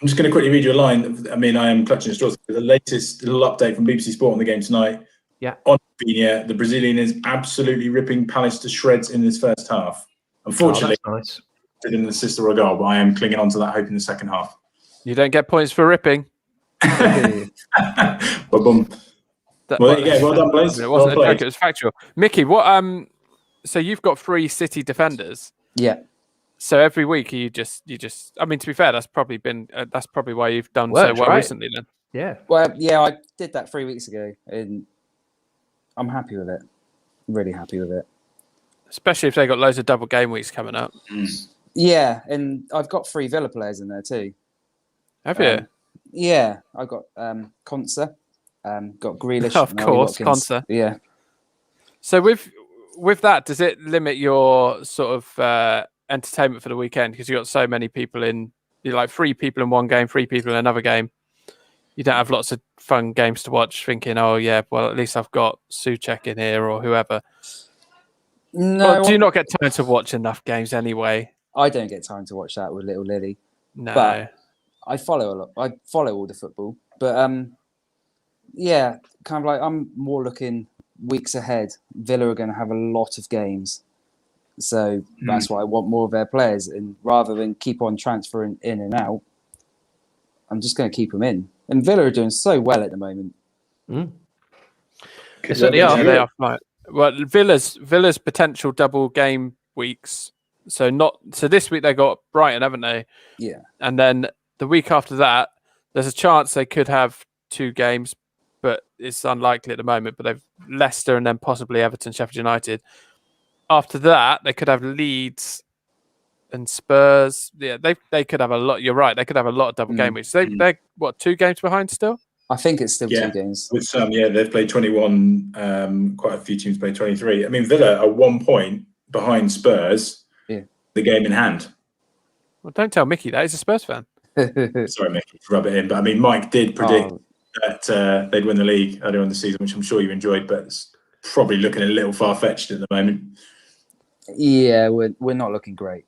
to quickly read you a line. I mean, I am clutching at straws. The latest little update from BBC Sport on the game tonight. Yeah. On Rafinha, the Brazilian is absolutely ripping Palace to shreds in this first half. Unfortunately, Oh, that's nice. didn't assist or a goal, but I am clinging on to that hope in the second half. You don't get points for ripping. Boom. Well, there you go. Well done, Blaze. It wasn't Well a played. joke. It was factual. Mickey, what? So you've got 3 City defenders. Yeah. So every week you just. I mean, to be fair, that's probably been. That's probably why you've done Works, so well right? recently. Then. Yeah. Well, yeah, I did that 3 weeks ago, and I'm happy with it. Really happy with it. Especially if they got loads of double game weeks coming up. Yeah, and I've got 3 Villa players in there too. Have you? Yeah, I've got Conser, got Grealish. Of and Ollie course, Watkins. Conser. Yeah. So with that, does it limit your sort of entertainment for the weekend because you got so many people in? You're like 3 people in one game, 3 people in another game. You don't have lots of fun games to watch. Thinking, oh yeah, well at least I've got Souček in here or whoever. No, Well, do you not get time to watch enough games anyway? I don't get time to watch that with little Lily. No. But I follow a lot. I follow all the football, but yeah, kind of like I'm more looking weeks ahead. Villa are going to have a lot of games, so that's why I want more of their players. And rather than keep on transferring in and out, I'm just going to keep them in. And Villa are doing so well at the moment. They certainly are. Yeah, they are fine. Well, Villa's potential double game weeks. So this week they got Brighton, haven't they? Yeah. And then the week after that, there's a chance they could have 2 games, but it's unlikely at the moment. But they've Leicester and then possibly Everton, Sheffield United. After that, they could have Leeds and Spurs. Yeah, they could have a lot. You're right. They could have a lot of double game weeks. They're what, 2 games behind still? I think it's still 2 games. With some, they've played 21. Quite a few teams played 23. I mean, Villa are 1 point behind Spurs. Yeah. The game in hand. Well, don't tell Mickey that. He's a Spurs fan. Sorry, Mickey, to rub it in. But I mean, Mike did predict that they'd win the league earlier in the season, which I'm sure you enjoyed, but it's probably looking a little far-fetched at the moment. Yeah, we're not looking great.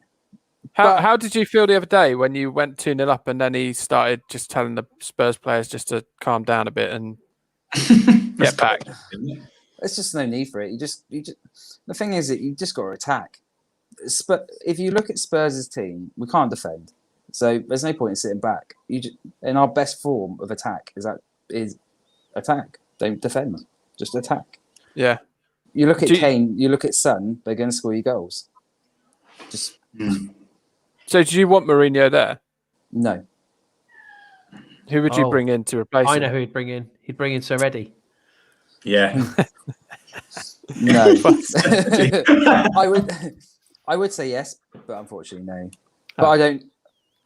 How did you feel the other day when you went 2-0 up and then he started just telling the Spurs players just to calm down a bit and get back? There's just no need for it. You just the thing is that you just got to attack. If you look at Spurs' team, we can't defend, so there's no point in sitting back. In our best form of attack is attack. Don't defend, just attack. Yeah. You look at Kane, you look at Son, they're going to score you goals. Just. So do you want Mourinho there? No. Who would you bring in to replace him? I know who he'd bring in. He'd bring in Sir Eddie. Yeah. No. I would say yes, but unfortunately no. But I don't.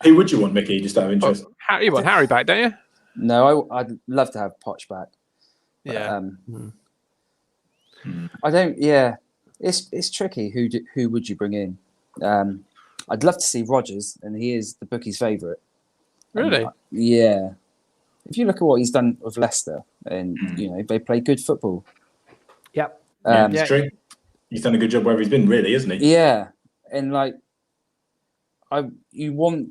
Who would you want, Micky? Just out of interest. You want Harry back, don't you? No, I'd love to have Poch back. But, Yeah. I don't. Yeah, it's tricky. Who would you bring in? I'd love to see Rodgers, and he is the bookie's favourite. Really? Yeah. If you look at what he's done with Leicester, and they play good football. Yep. It's true. He's done a good job wherever he's been, really, isn't he? Yeah, and you want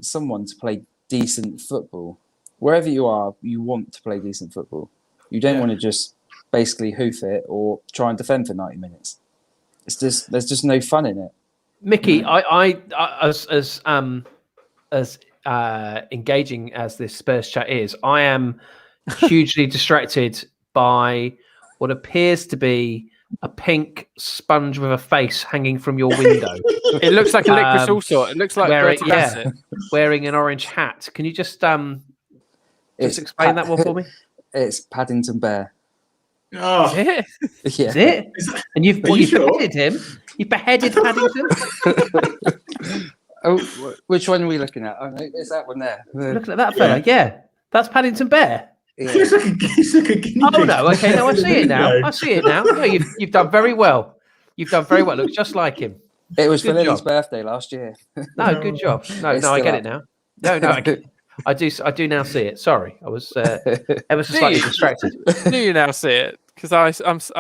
someone to play decent football. Wherever you are, you want to play decent football. You don't want to just basically hoof it or try and defend for 90 minutes. There's just no fun in it. Micky, I as engaging as this Spurs chat is, I am hugely distracted by what appears to be a pink sponge with a face hanging from your window. It looks like a licorice all sort. It looks like Bertie Bassett. Wearing an orange hat. Can you just explain that one for me? It's Paddington Bear. Oh, Yeah. Is it? And you've beheaded him. You beheaded Paddington. Oh, which one are we looking at? Oh, no, it's that one there. Looking at that fella. Yeah, that's Paddington Bear. Yeah. he's like a guinea Oh pig. no, okay, no, I see it now. I see it now. No, you've done very well. You've done very well. Looks just like him. It was Good for Lily's job. birthday last year. No, good job. No, It's I still get up. it now. No, I do now see it. Sorry, I was ever so slightly distracted. Do you now see it? Because I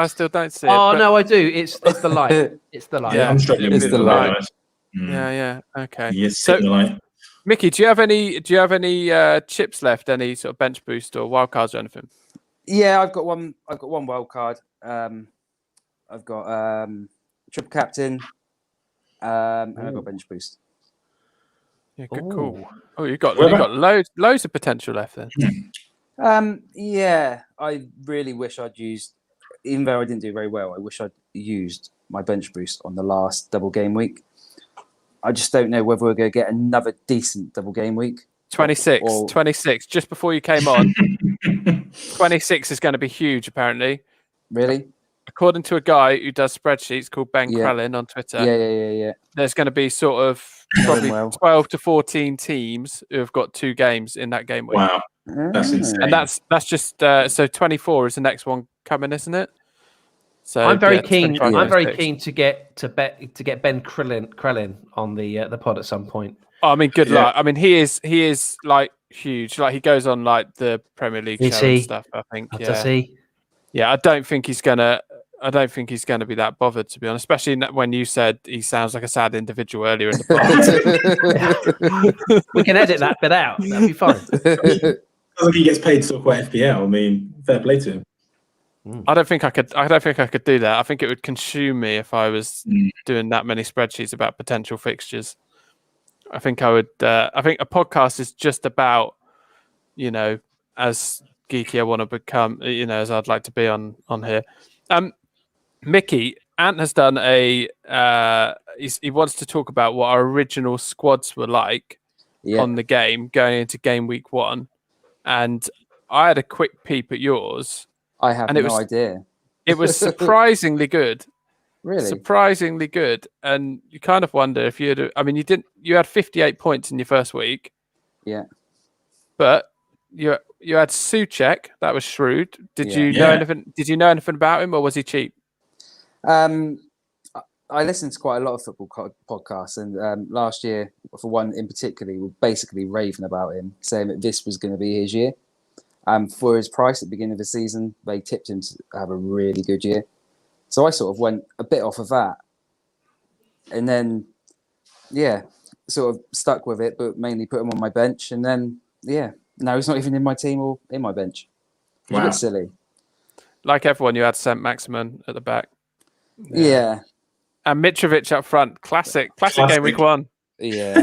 still don't see it. Oh but- no, I do. It's the light. It's the light. Yeah, I'm struggling It's with the the light. light. Yeah. Okay. Yes, So- the light. Micky, do you have any chips left? Any sort of bench boost or wild cards or anything? Yeah, I've got one wild card. I've got triple captain, and I've got bench boost. Yeah, good Ooh. call. Oh, you've got Where about- loads of potential left then. Yeah, I really wish I'd used, even though I didn't do very well, I wish I'd used my bench boost on the last double game week. I just don't know whether we're going to get another decent double game week. 26, just before you came on. 26 is going to be huge, apparently. Really? According to a guy who does spreadsheets called Ben Yeah. Krellin on Twitter, Yeah. there's going to be sort of probably well. 12 to 14 teams who have got 2 games in that game week. Wow, that's insane. And that's just so 24 is the next one coming, isn't it? So I'm very yeah, keen. 25, I'm very 26. keen to get Ben Krellin on the pod at some point. Oh, I mean, good Yeah. luck. I mean, he is like huge. Like he goes on like the Premier League Is show and he? stuff. I think. Does Yeah. he? Yeah. I don't think he's gonna be that bothered, to be honest. Especially when you said he sounds like a sad individual earlier in the pod. We can edit that bit out. That'll be fine. Sounds like he gets paid to talk about FPL. I mean, fair play to him. I don't think I could do that. I think it would consume me if I was doing that many spreadsheets about potential fixtures. I think I would. I think a podcast is just about, as geeky I want to become, as I'd like to be on here. Micky, Ant has done he wants to talk about what our original squads were like on the game going into game week 1, and I had a quick peep at yours. I have no idea. It was surprisingly good. Really? Surprisingly good. And you kind of wonder if you had 58 points in your first week. Yeah. But you had Souček, that was shrewd. Did you know Yeah. anything? Did you know anything about him, or was he cheap? I listened to quite a lot of football podcasts, and last year, for one in particular, we were basically raving about him, saying that this was going to be his year. For his price at the beginning of the season, they tipped him to have a really good year. So I sort of went a bit off of that. And then, sort of stuck with it, but mainly put him on my bench. And then, now he's not even in my team or in my bench. It's a Wow. bit silly. Like everyone, you had St. Maximin at the back. Yeah. And Mitrovic up front. Classic game week 1. Yeah.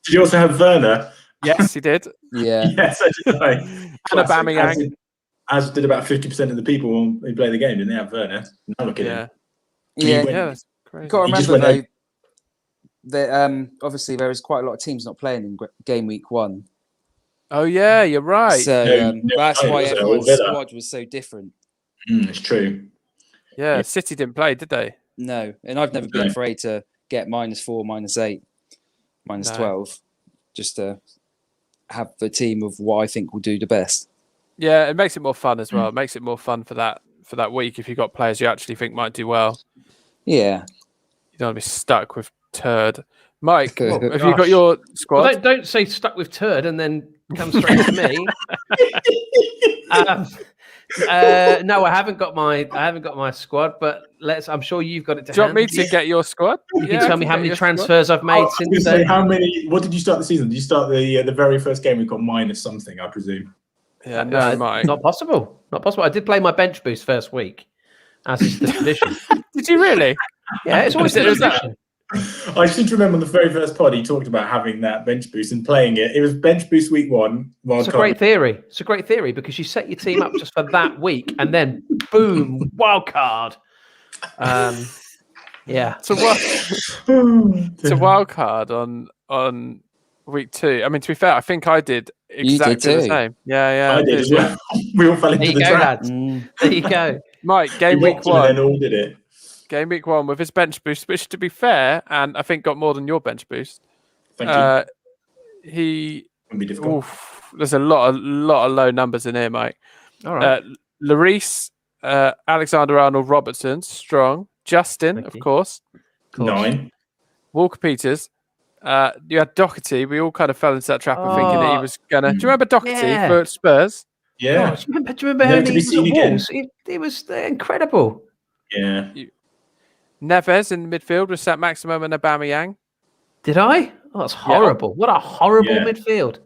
Did you also have Werner? Yes, he did. Yeah. Yes, I did. And Classic. Aubameyang. As did about 50% of the people who play the game, didn't they have Werner? Now look at him. Yeah. Yeah. went- Yeah, that's crazy. Got to He just remember, went though, obviously there is quite a lot of teams not playing in game week 1. Oh yeah, you're right. So that's why was it? everyone's Villa. squad was so different. It's true. Yeah, City didn't play, did they? No, and I've never been afraid to get -4, -8, -12, just to have the team of what I think will do the best. Yeah, it makes it more fun as well. It makes it more fun for that week if you've got players you actually think might do well. Yeah. You don't want to be stuck with turd. Mike, have you gosh. got your squad? Well, don't say stuck with turd and then come straight to me. No, I haven't got my squad, but I'm sure you've got it to Do you want hand. me to get your squad? You can tell me how many transfers I've made since Say, then. how many? What did you start the season? Did you start the very first game? We got minus something, I presume. Yeah, no, Mike. Not possible. Not possible. I did play my bench boost first week, as is the tradition. Did you really? Yeah, it's always the tradition. I seem to remember on the very first pod he talked about having that bench boost and playing it. It was bench boost week 1. It's a great theory. It's a great theory because you set your team up just for that week and then boom, wild card. Yeah. It's a wild card on week 2. I mean, to be fair, I think I did exactly the same. Yeah, I did as well. We all fell into the trap. There you go. Mike, game week 1. And then all did it. Game week 1 with his bench boost, which to be fair, and I think got more than your bench boost. Thank you. He Wouldn't be difficult. There's a lot of low numbers in here, Mike. All right. Larice, Alexander-Arnold Robertson, strong. Justin, of course. 9. Walker Peters. You had Doherty. We all kind of fell into that trap of thinking that he was gonna. Do you remember Doherty for Spurs? Yeah. Do you remember how he was at Wolves? He was incredible. Yeah. Neves in the midfield with Saint Maximum and Aubameyang. Did I? Oh, that's horrible. What a horrible midfield.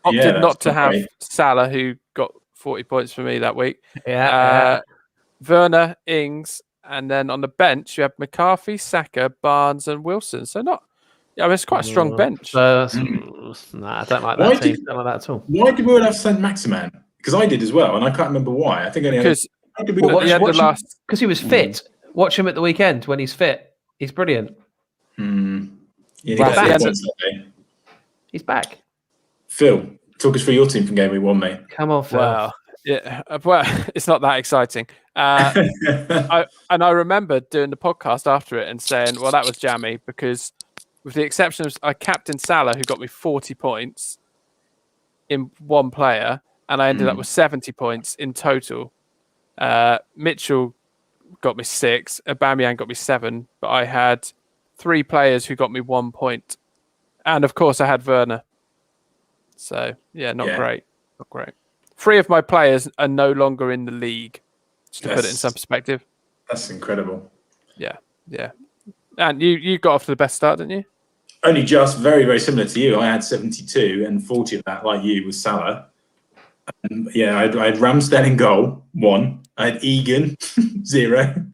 Opted not to have Salah, who got 40 points for me that week. Yeah. Werner, Ings, and then on the bench you have McCarthy, Saka, Barnes, and Wilson. So it's quite a strong bench. Nah, I don't like that team. Don't like that at all. Why did we all have Saint Maximan? Because I did as well, and I can't remember why. I think only because he was fit. Watch him at the weekend when he's fit. He's brilliant. He's back. Phil, talk us through your team from game week 1, mate. Come on, Phil. Well, it's not that exciting. I remember doing the podcast after it and saying, well, that was jammy because with the exception of I captained Salah, who got me 40 points in one player, and I ended up with 70 points in total. Mitchell got me 6, Aubameyang got me 7, but I had 3 players who got me 1 point. And of course I had Werner. So not great. Not great. 3 of my players are no longer in the league. Just to put it in some perspective. That's incredible. Yeah. And you got off to the best start, didn't you? Only just very, very similar to you. I had 72 and 40 of that, like you, was Salah. And I had Ramsdale in goal, 1. I had Egan, 0.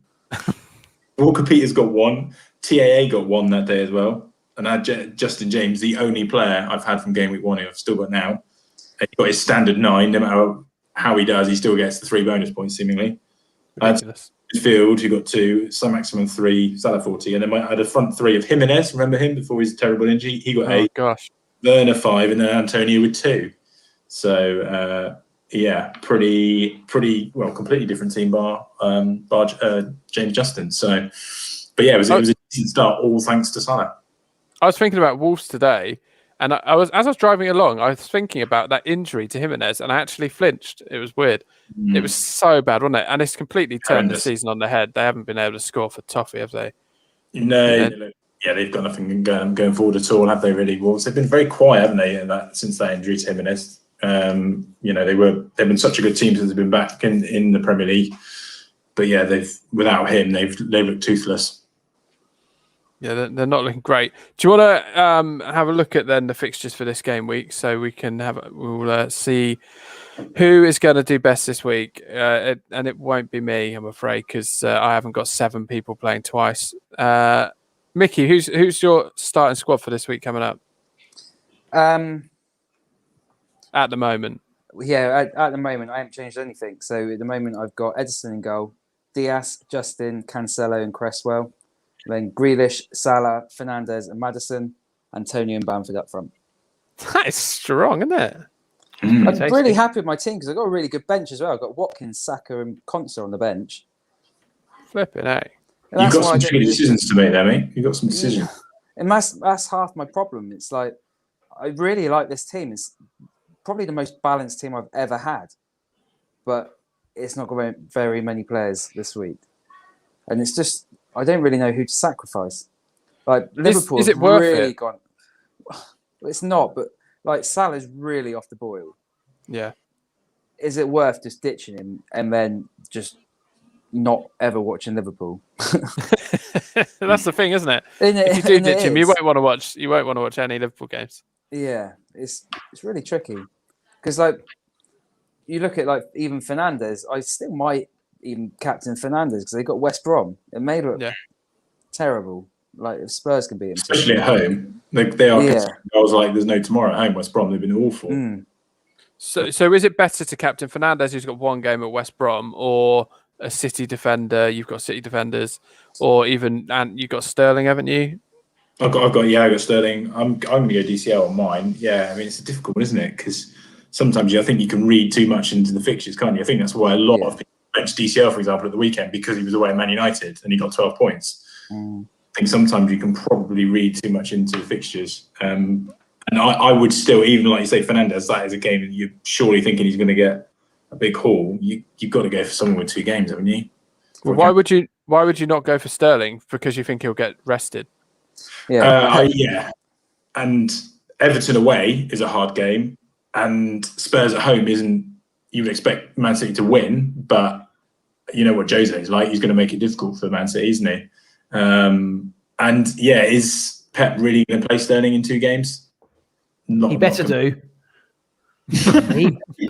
Walker Peters got 1. TAA got 1 that day as well. And I had Justin James, the only player I've had from game week 1 who I've still got now. He got his standard 9. No matter how he does, he still gets the 3 bonus points, seemingly. Ridiculous. Midfield, who got 2, Sam Maximum 3, Salah 40. And then I had a front 3 of Jimenez. Remember him before his terrible injury? He got 8. Gosh. Werner 5, and then Antonio with 2. So, pretty well, completely different team bar James Justin. So, but it was a decent start, all thanks to Salah. I was thinking about Wolves today, and as I was driving along, I was thinking about that injury to Jimenez, and I actually flinched. It was weird. It was so bad, wasn't it? And it's completely turned the season on their head. They haven't been able to score for Toffee, have they? No. They've got nothing going forward at all, have they? Really, Wolves. They've been very quiet, haven't they? Since that injury to Jimenez. They've been such a good team since they've been back in the Premier League. But without him, they've looked toothless. Yeah, they're not looking great. Do you want to have a look at then the fixtures for this game week so we can we'll see who is going to do best this week? And it won't be me, I'm afraid, because I haven't got 7 people playing twice. Micky, who's your starting squad for this week coming up? At the moment. Yeah, at the moment, I haven't changed anything. So at the moment, I've got Edison in goal, Diaz, Justin, Cancelo, and Cresswell. Then Grealish, Salah, Fernandez, and Maddison. Antonio and Bamford up front. That is strong, isn't it? Mm. I'm Tasty. really happy with my team because I've got a really good bench as well. I've got Watkins, Saka, and Konsa on the bench. Flipping, eh? And You've that's got why I some don't tricky really- decisions to make there, mate. You've got some decisions. And that's half my problem. It's like I really like this team. It's probably the most balanced team I've ever had, but it's not got very many players this week, and it's just I don't really know who to sacrifice. Like Liverpool, is it worth really it? gone. Well, it's not, but like Salah's really off the boil. Yeah. Is it worth just ditching him and then just not ever watching Liverpool? That's the thing, isn't it? And If you do and it ditch him, you is. won't want to watch. You won't want to watch any Liverpool games. Yeah, it's really tricky because like you look at like even Fernandez, I still might even captain Fernandez because they got West Brom. It may look terrible. Like if Spurs can beat him, Especially at home. They are. Yeah. I was like, there's no tomorrow at home. West Brom, they've been awful. Mm. So is it better to captain Fernandez, who's got one game at West Brom, or a City defender? You've got City defenders, or even and you've got Sterling, haven't you? I've got Sterling. I'm going to go DCL on mine. Yeah, I mean, it's a difficult one, isn't it? Because sometimes I think you can read too much into the fixtures, can't you? I think that's why a lot of people benched DCL, for example, at the weekend because he was away at Man United and he got 12 points. Mm. I think sometimes you can probably read too much into the fixtures. And I would still, even like you say, Fernandez, that is a game that you're surely thinking he's going to get a big haul. You've got to go for someone with 2 games, haven't you? Well, why would you not go for Sterling? Because you think he'll get rested. Yeah, Yeah. And Everton away is a hard game, and Spurs at home isn't. You would expect Man City to win, but you know what Jose is like. He's going to make it difficult for Man City, isn't he? And yeah, is Pep really going to play Sterling in 2 games? He better do.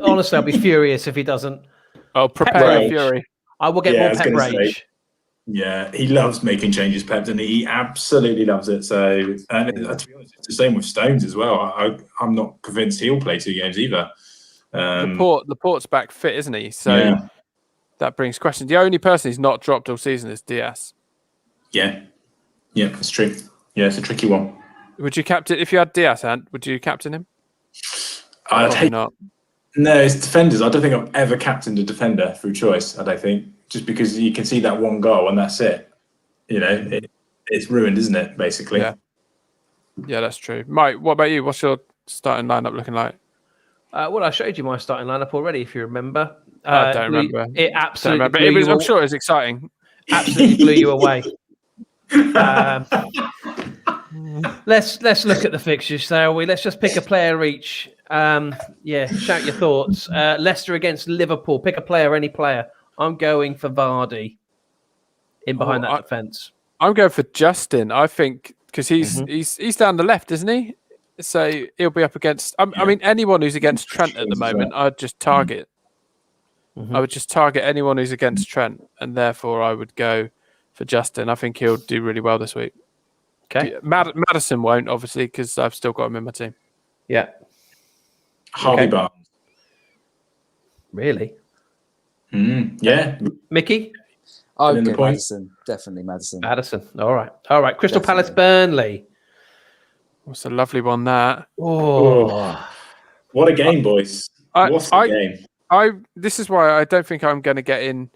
Honestly, I'll be furious if he doesn't. Oh, prepare Rage. your fury. I will get Yeah, I more was Pep gonna say. rage. Yeah, he loves making changes, Pep, and he absolutely loves it. So, and to be honest, it's the same with Stones as well. I'm not convinced he'll play 2 games either. Laporte's back fit, isn't he? So that brings questions. The only person he's not dropped all season is Diaz. Yeah, that's true. Yeah, it's a tricky one. Would you captain if you had Diaz? Would you captain him? I'd Probably hate not. No, it's defenders. I don't think I've ever captained a defender through choice. I don't think just because you can see that one goal and that's it. You know, it's ruined, isn't it? Basically. Yeah, that's true. Mike, what about you? What's your starting lineup looking like? Well, I showed you my starting lineup already, if you remember. I don't remember. It absolutely But blew you I'm sure it was exciting. absolutely blew you away. Let's look at the fixtures, shall we? Let's just pick a player each. Shout your thoughts. Leicester against Liverpool. Pick a player, any player. I'm going for Vardy in behind that defence. I'm going for Justin. I think because he's down the left, isn't he? So he'll be up against. I mean, anyone who's against Trent at the moment, I'd just target. I would just target anyone who's against Trent, and therefore I would go for Justin. I think he'll do really well this week. Okay. Maddison won't, obviously, because I've still got him in my team. Yeah. Harvey Barnes. Really? Yeah. Mickey? I'd in the go point. Maddison. Definitely Maddison. Madison. All right. Crystal Definitely. Palace, Burnley. What's a lovely one, that. Oh. What a game, boys. What a game. This is why I don't think I'm going to get in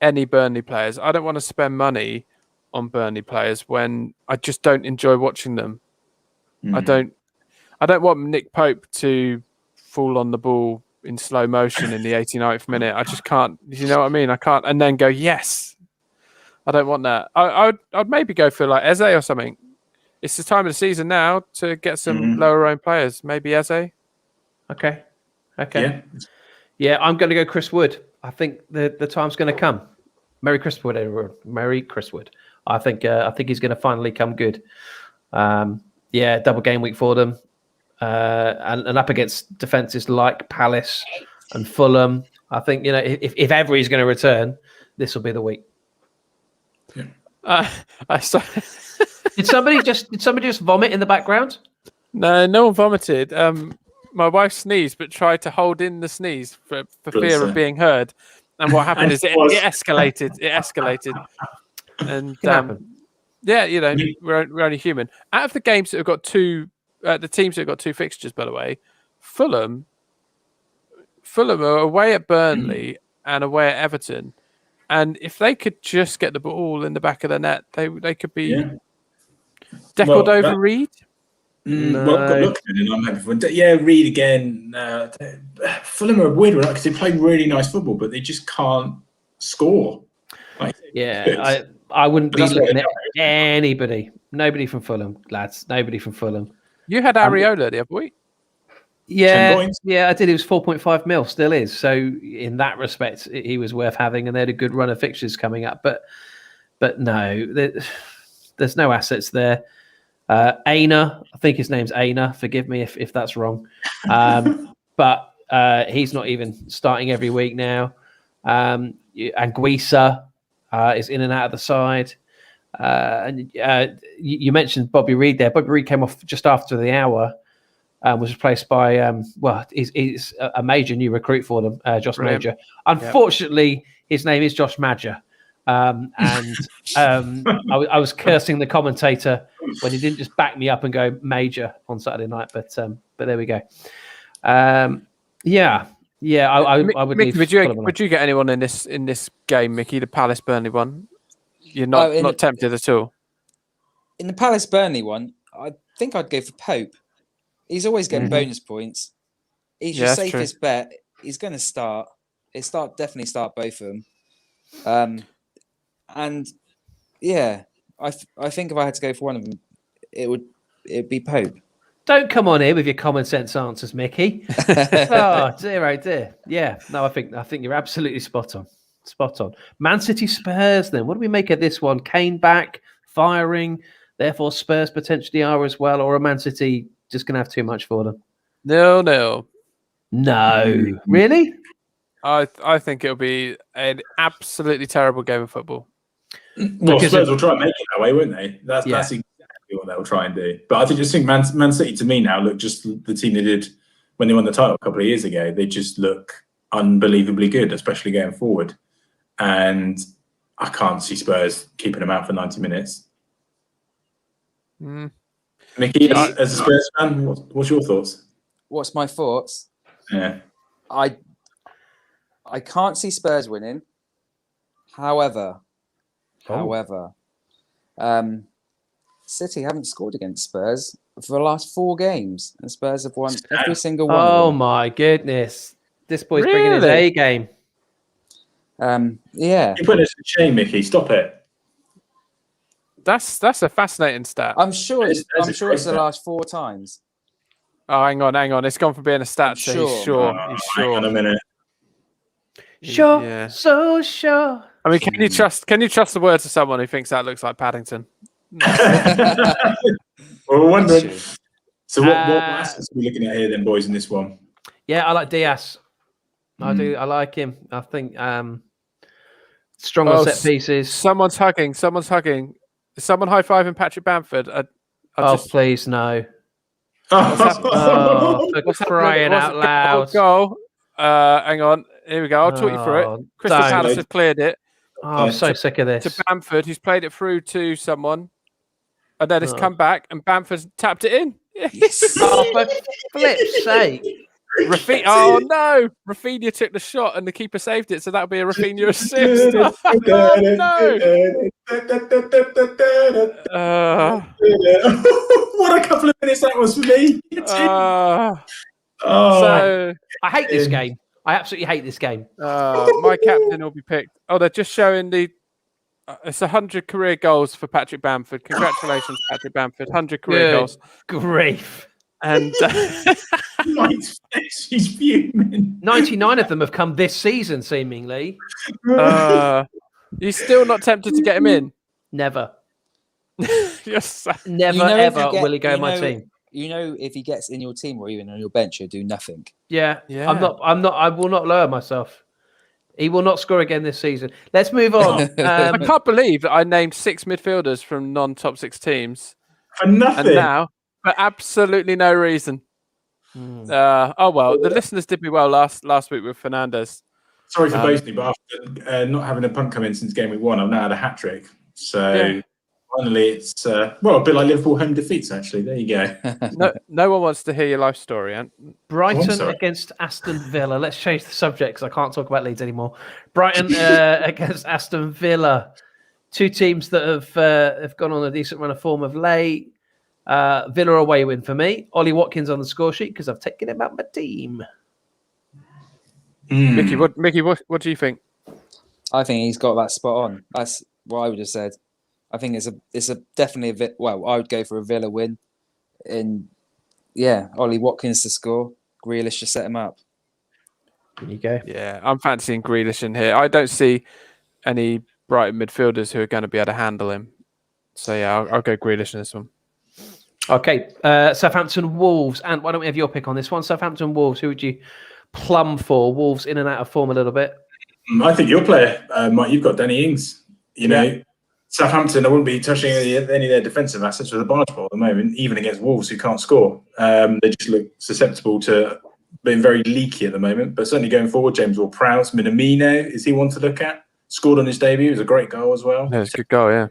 any Burnley players. I don't want to spend money on Burnley players when I just don't enjoy watching them. I don't want Nick Pope to fall on the ball in slow motion in the 89th minute. I just can't. You know what I mean? I can't, and then go yes. I don't want that. I'd maybe go for like Eze or something. It's the time of the season now to get some lower owned players. Maybe Eze. Okay. Yeah. I'm going to go Chris Wood. I think the time's going to come. Merry Chris Wood, everyone. Merry Chris Wood. I think he's going to finally come good. Double game week for them, and up against defenses like Palace and Fulham. I think if ever he's going to return, this will be the week. Yeah. Did somebody just vomit in the background? No one vomited. My wife sneezed, but tried to hold in the sneeze for fear of being heard. And what happened is it escalated. It escalated. And Yeah, we're only human. Out of the games that have got the teams that have got 2 fixtures, by the way, Fulham are away at Burnley and away at Everton, and if they could just get the ball in the back of the net, they could be deckled over Reed. Well, good luck, and I'm happy for it. Yeah, Reed again. Fulham are a weird one because they play really nice football, but they just can't score. I wouldn't be looking at anybody. Nobody from Fulham, lads. Nobody from Fulham. You had Areola the other week. Yeah, I did. It was 4.5 mil, still is. So in that respect, he was worth having, and they had a good run of fixtures coming up. But no, there's no assets there. Aina, I think his name's Aina. Forgive me if that's wrong. But he's not even starting every week now. Anguissa is in and out of the side. And you mentioned Bobby Reed there. Bobby Reed came off just after the hour. Was replaced by he's a major new recruit for them, Josh Major. Unfortunately, his name is Josh Major, and I was cursing the commentator when he didn't just back me up and go Major on Saturday night. But there we go. I would. Micky, would you get anyone in this game, Micky? The Palace Burnley one. You're not tempted at all. In the Palace Burnley one, I think I'd go for Pope. He's always getting bonus points. He's your safest bet. He's going to start. Definitely start both of them. And yeah, I think if I had to go for one of them, it'd be Pope. Don't come on here with your common sense answers, Micky. Oh dear. Yeah, no, I think you're absolutely spot on. Spot on. Man City Spurs. Then what do we make of this one? Kane back, firing. Therefore, Spurs potentially are as well, or a Man City just going to have too much for them? No. Really? I think it'll be an absolutely terrible game of football. Well, Spurs will try and make it that way, won't they? That's exactly what they'll try and do. But I think Man City to me now look just the team they did when they won the title a couple of years ago. They just look unbelievably good, especially going forward. And I can't see Spurs keeping them out for 90 minutes. Micky, as a Spurs fan, what's your thoughts? What's my thoughts? Yeah, I can't see Spurs winning. However, City haven't scored against Spurs for the last 4 games, and Spurs have won every single one. Oh my goodness, this boy's bringing his A game. Yeah, you put us to shame, Micky. Stop it. That's a fascinating stat. I'm sure it's the last 4 times. Oh, hang on. It's gone from being a stat to he's sure. He's sure. Hang on a minute. Sure. Yeah. So sure. I mean, can you trust the words of someone who thinks that looks like Paddington? We're wondering. So what assets are we looking at here then, boys, in this one? Yeah, I like Diaz. I do. I like him. I think strong on set pieces. Someone's hugging. Is someone high-fiving Patrick Bamford? Please no. What's crying out loud. Goal. Hang on. Here we go. I'll talk you through it. Crystal Palace have cleared it. I'm so sick of this. To Bamford, who's played it through to someone. And then it's come back, and Bamford's tapped it in. For flip's sake. Oh no! Rafinha took the shot and the keeper saved it, so that'll be a Rafinha assist. What a couple of minutes that was for me. So I hate this game. I absolutely hate this game. My captain will be picked. Oh, they're just showing it's 100 career goals for Patrick Bamford. Congratulations, Patrick Bamford. 100 career goals. Grief. And she's fuming. 99 of them have come this season, seemingly. You're still not tempted to get him in? Never. Yes. Never ever will he go in my team. You know, if he gets in your team or even on your bench, he'll do nothing. Yeah. I'm not. I will not lower myself. He will not score again this season. Let's move on. I can't believe that I named 6 midfielders from non-top 6 teams for nothing. And now, for absolutely no reason. The listeners did me well last week with Fernandes. Sorry for boasting, but after not having a punt come in since game week 1, I've now had a hat trick. So Finally, it's a bit like Liverpool home defeats. Actually, there you go. No one wants to hear your life story, Ant. Brighton sorry. against Aston Villa. Let's change the subject because I can't talk about Leeds anymore. Brighton against Aston Villa. Two teams that have gone on a decent run of form of late. Villa away win for me. Ollie Watkins on the score sheet because I've taken him out my team. Micky, what do you think? I think he's got that spot on. That's what I would have said. I think it's definitely a well. I would go for a Villa win, and Ollie Watkins to score. Grealish to set him up. There you go. Yeah, I'm fancying Grealish in here. I don't see any Brighton midfielders who are going to be able to handle him. So yeah, I'll go Grealish in this one. Okay, Southampton Wolves, and why don't we have your pick on this one? Southampton Wolves. Who would you plumb for? Wolves in and out of form a little bit. I think your player, Mike, you've got Danny Ings. You know, Southampton, I wouldn't be touching any of their defensive assets with a barge pole at the moment, even against Wolves who can't score. They just look susceptible to being very leaky at the moment. But certainly going forward, James Ward-Prowse, Minamino, is he one to look at? Scored on his debut. It was a great goal as well. Yeah, it's a good goal, yeah.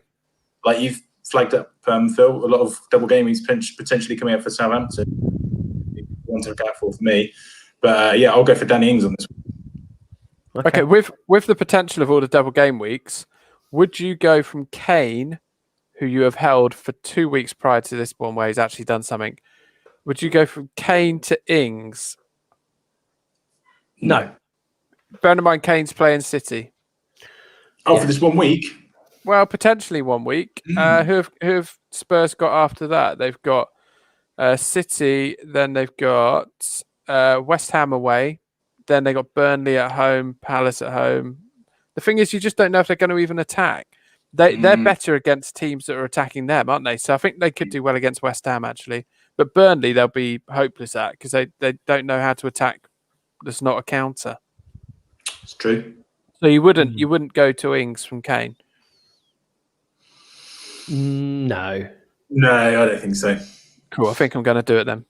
Like you've flagged up, Phil, a lot of double game weeks potentially coming up for Southampton. One to look out for me. But I'll go for Danny Ings on this one. Okay, with the potential of all the double game weeks, would you go from Kane, who you have held for 2 weeks prior to this one where he's actually done something, would you go from Kane to Ings? No. Bear in mind Kane's playing City. Oh, for this 1 week? Well, potentially 1 week. Who have Spurs got after that? They've got City, then they've got West Ham away, then they got Burnley at home, Palace at home. The thing is, you just don't know if they're going to even attack. They're better against teams that are attacking them, aren't they? So I think they could do well against West Ham, actually. But Burnley, they'll be hopeless at because they don't know how to attack. There's not a counter. It's true. So you wouldn't go to Ings from Kane? No. No, I don't think so. Cool. I think I'm going to do it then.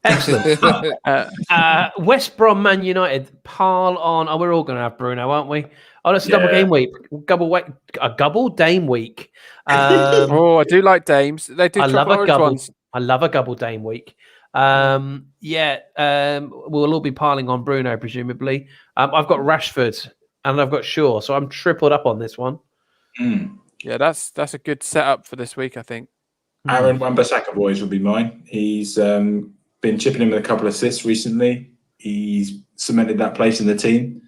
Excellent. West Brom, Man United, pile on. Oh, we're all going to have Bruno, aren't we? Oh, that's a double game week. Double Dame week. I do like Dames. They do. I love a double ones. I love a double Dame week. We'll all be piling on Bruno, presumably. I've got Rashford and I've got Shaw, so I'm tripled up on this one. Yeah, that's a good setup for this week, I think. Aaron Wan-Bissaka boys will be mine. He's been chipping in with a couple of assists recently. He's cemented that place in the team.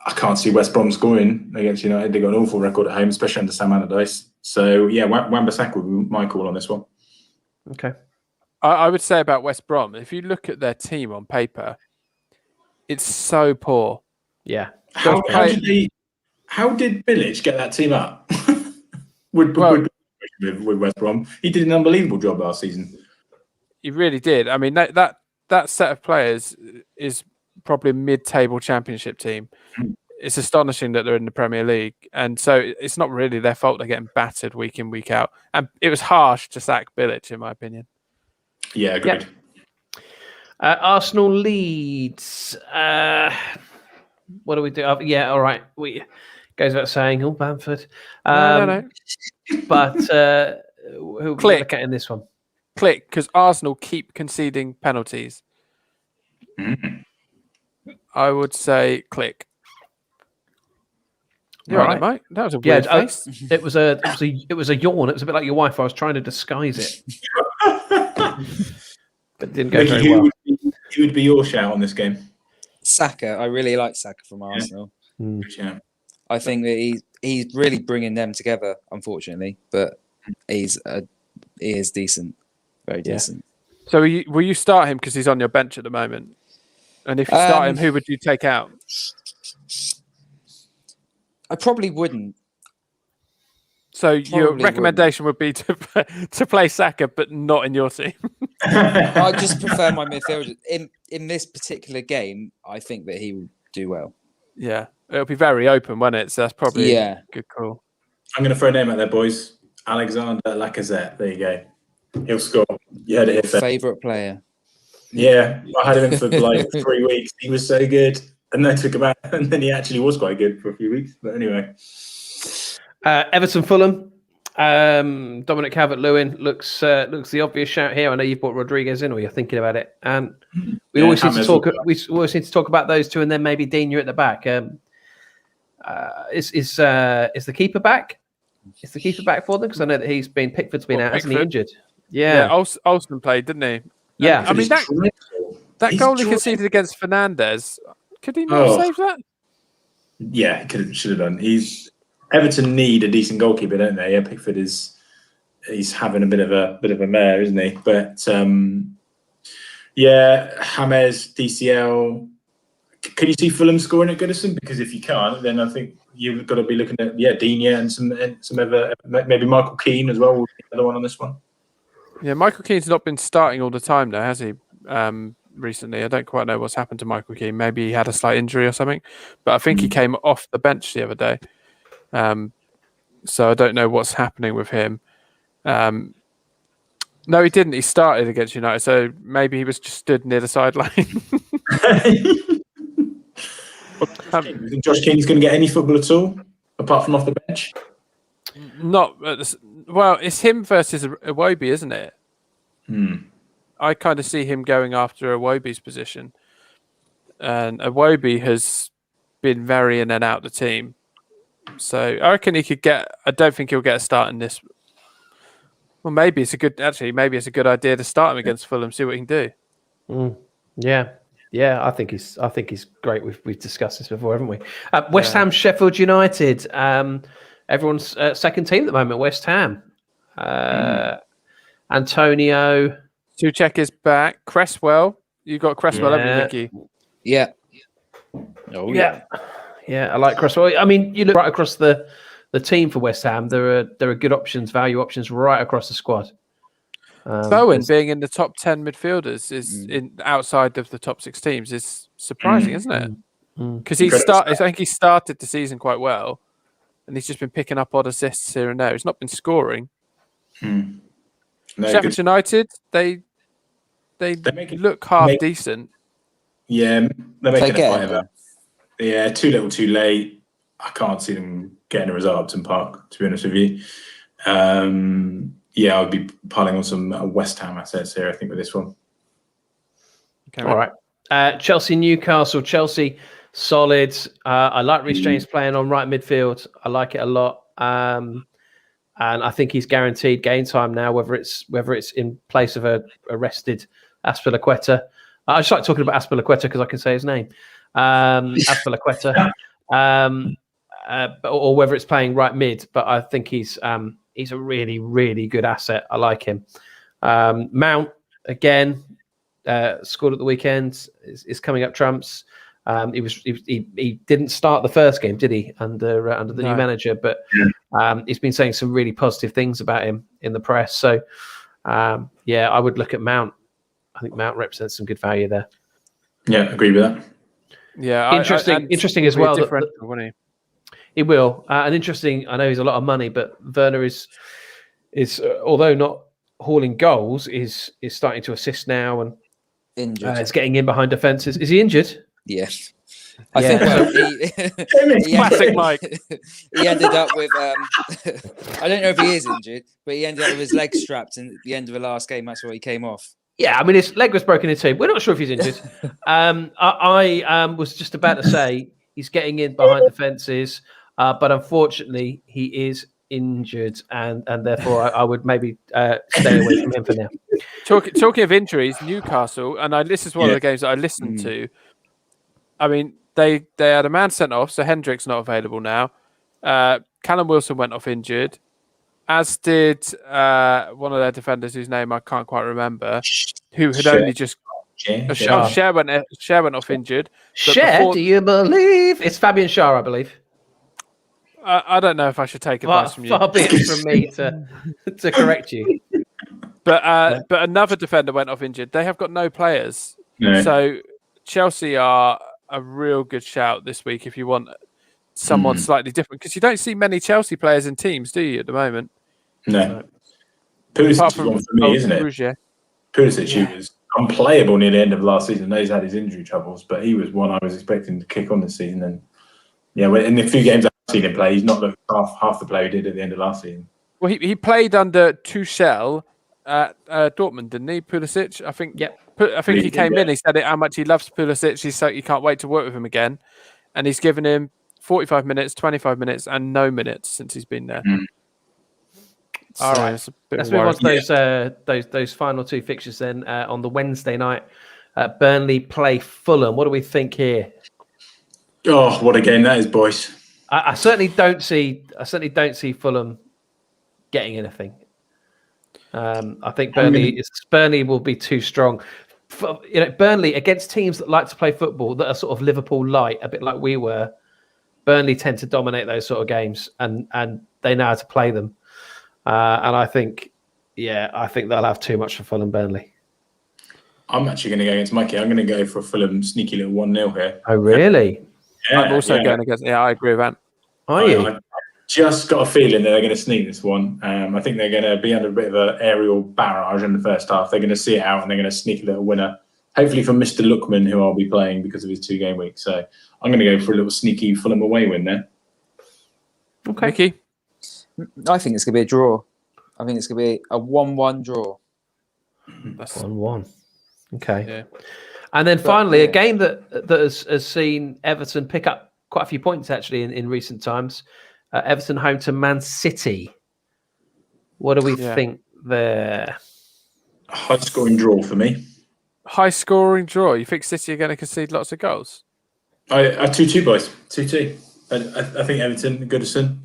I can't see West Brom scoring against United. They've got an awful record at home, especially under Sam Allardyce. So, Wan-Bissaka will be my call on this one. Okay. I would say about West Brom, if you look at their team on paper, it's so poor. Yeah. How did Bilic get that team up with West Brom? He did an unbelievable job last season. He really did. I mean, that set of players is probably a mid-table championship team. It's astonishing that they're in the Premier League. And so it's not really their fault they're getting battered week in, week out. And it was harsh to sack Bilic, in my opinion. Yeah, agreed. Yep. Arsenal Leeds. What do we do? All right. Goes without saying, Bamford. No. But who we look at in this one? Click, because Arsenal keep conceding penalties. I would say click. You're right, mate. That was a weird face. It was a yawn. It was a bit like your wife. I was trying to disguise it, but it didn't go very well. Who would be your shout on this game? Saka. I really like Saka from Arsenal. Yeah. I think that he's really bringing them together. Unfortunately, but he is decent, very decent. So will you start him because he's on your bench at the moment? And if you start him, who would you take out? I probably wouldn't. So your recommendation would be to play Saka, but not in your team. I just prefer my midfielder. In this particular game, I think that he will do well. Yeah, it'll be very open, won't it? So that's probably a good call. I'm going to throw a name out there, boys. Alexander Lacazette. There you go. He'll score. You heard it here. Favourite player. Yeah, I had him for like 3 weeks. He was so good. And then took him out. And then he actually was quite good for a few weeks. But anyway. Everton Fulham. Dominic Calvert-Lewin looks the obvious shout here. I know you've brought Rodriguez in, or you're thinking about it, and we always need to talk. We always need to talk about those two, and then maybe Dean, you're at the back. Is the keeper back? Is the keeper back for them? Because I know that Pickford's been out, hasn't he? Injured. Yeah. Olsen played, didn't he? Yeah. I mean that goal he conceded against Fernandes. Could he not save that? Yeah, he should have done. Everton need a decent goalkeeper, don't they? Yeah, Pickford he's having a bit of a mare, isn't he? But James DCL. Can you see Fulham scoring at Goodison? Because if you can't, then I think you've got to be looking at Digne and some other, maybe Michael Keane as well. Will be the other one on this one. Yeah, Michael Keane's not been starting all the time now, has he? Recently, I don't quite know what's happened to Michael Keane. Maybe he had a slight injury or something, but I think he came off the bench the other day. So I don't know what's happening with him. No, he didn't. He started against United, so maybe he was just stood near the sideline. You think Josh King's going to get any football at all, apart from off the bench? Not well. It's him versus Iwobi, isn't it? I kind of see him going after Iwobi's position, and Iwobi has been very in and out the team. So I reckon he could get. I don't think he'll get a start in this. Well, maybe it's a good idea to start him against Fulham. See what he can do. Yeah. I think he's great. We've discussed this before, haven't we? West Ham, Sheffield United. Everyone's second team at the moment. West Ham. Antonio. Souček is back. Cresswell. You got Cresswell, haven't you, Micky? Yeah. Oh yeah. Yeah, I like Cresswell. I mean, you look right across the team for West Ham. There are good options, value options right across the squad. Bowen being in the top 10 midfielders is outside of the top 6 teams is surprising, isn't it? Because I think he started the season quite well, and he's just been picking up odd assists here and there. He's not been scoring. Sheffield United, they look half decent. Yeah, they're making a fight of it. Yeah, too little, too late. I can't see them getting a result at Upton Park, to be honest with you. I would be piling on some West Ham assets here, I think, with this one. Okay, all right. Chelsea, Newcastle. Chelsea, solid. I like Reece James playing on right midfield. I like it a lot. And I think he's guaranteed game time now, whether it's in place of a rested Azpilicueta. I just like talking about Azpilicueta because I can say his name. Azpilicueta. Or whether it's playing right mid, but I think he's a really, really good asset. I like him. Mount, again, scored at the weekend, is coming up trumps. He didn't start the first game, did he, under the new manager? But he's been saying some really positive things about him in the press. So, I would look at Mount. I think Mount represents some good value there. Yeah, agree with that. Yeah, interesting as well. He will. And interesting, I know he's a lot of money, but Werner is although not hauling goals, is starting to assist now and injured. It's getting in behind defences. Is he injured? Yes. I think classic Mike. He ended up with I don't know if he is injured, but he ended up with his leg strapped in at the end of the last game. That's why he came off. Yeah, I mean his leg was broken in two. We're not sure if he's injured. I was just about to say he's getting in behind defences, but unfortunately he is injured, and therefore I would maybe stay away from him for now. Talking of injuries, Newcastle, and this is one of the games that I listened to. I mean, they had a man sent off, so Hendrick's not available now. Callum Wilson went off injured, as did one of their defenders whose name I can't quite remember, who had only just... Cher went off injured. Cher, do you believe? It's Fabian Schär, I believe. I don't know if I should take advice from you. Far be it from me to correct you. But another defender went off injured. They have got no players. No. So Chelsea are a real good shout this week if you want someone slightly different, because you don't see many Chelsea players in teams, do you, at the moment? No. Pulisic is one for me, isn't it? Pulisic, he was unplayable near the end of last season. I know he's had his injury troubles, but he was one I was expecting to kick on this season. And in the few games I've seen him play, he's not looked half the player he did at the end of last season. Well, he played under Tuchel at Dortmund, didn't he? Pulisic, I think. Yep. I think he came in. He said how much he loves Pulisic. He can't wait to work with him again, and he's given him 45 minutes, 25 minutes, and no minutes since he's been there. All right, let's move on to those final two fixtures then. On the Wednesday night, Burnley play Fulham. What do we think here? Oh, what a game that is, boys! I certainly don't see Fulham getting anything. I think Burnley will be too strong. Burnley against teams that like to play football, that are sort of Liverpool light, a bit like we were. Burnley tend to dominate those sort of games, and they know how to play them. And I think they'll have too much for Fulham Burnley. I'm actually going to go against Micky. I'm going to go for a Fulham sneaky little 1-0 here. Oh, really? Yeah, I'm also going against. Yeah, I agree with that. Are you? I just got a feeling that they're going to sneak this one. I think they're going to be under a bit of an aerial barrage in the first half. They're going to see it out and they're going to sneak a little winner. Hopefully for Mr. Lookman, who I'll be playing because of his 2-game week. So I'm going to go for a little sneaky Fulham away win there. Okay. Micky? I think it's going to be a draw. I think it's going to be a 1-1 draw. That's 1-1. Okay. Yeah. And then finally, a game that has seen Everton pick up quite a few points actually in recent times. Everton home to Man City. What do we think there? High scoring draw for me. High scoring draw. You think City are going to concede lots of goals? I 2-2, boys. 2-2. I think Everton, Goodison,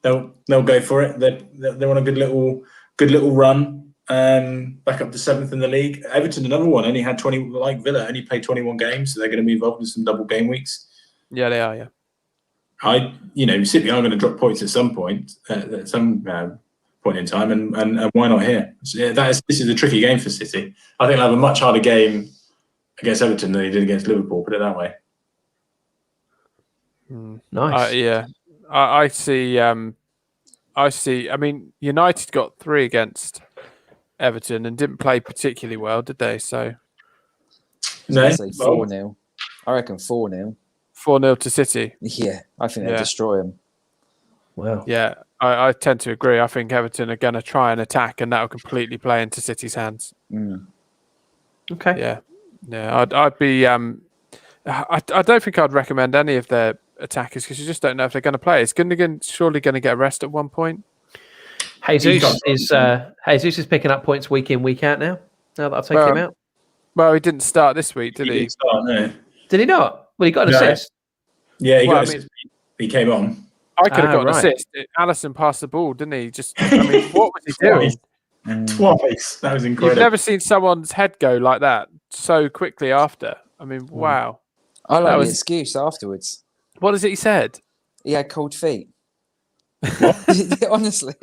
they'll go for it. They're on a good little run. Back up to 7th in the league. Everton, another one, only had 20. Like Villa, only played 21 games, so they're going to move up with some double game weeks. Yeah, they are. Yeah. City are going to drop points at some point, at some point in time, and why not here? So, this is a tricky game for City. I think they'll have a much harder game against Everton than they did against Liverpool. Put it that way. Nice. I see. I mean, United got 3 against Everton and didn't play particularly well, did they? So No, 4-0. I reckon 4-0. 4-0 to City. Yeah, I think they'll destroy them. Wow. Yeah, I tend to agree. I think Everton are going to try and attack, and that will completely play into City's hands. Okay. Yeah. I'd be. I don't think I'd recommend any of their attackers because you just don't know if they're going to play. It's surely going to get a rest at one point. Jesus is picking up points week in, week out now. Now that I've taken him out. Well, he didn't start this week, did he? Didn't start, no. Did he not? Well, he got an assist. Yeah, he came on. I could have got an assist. Alisson passed the ball, didn't he? What was he doing? Twice. That was incredible. You've never seen someone's head go like that so quickly after. I mean, wow. I like the excuse afterwards. What is it he said? He had cold feet. Honestly.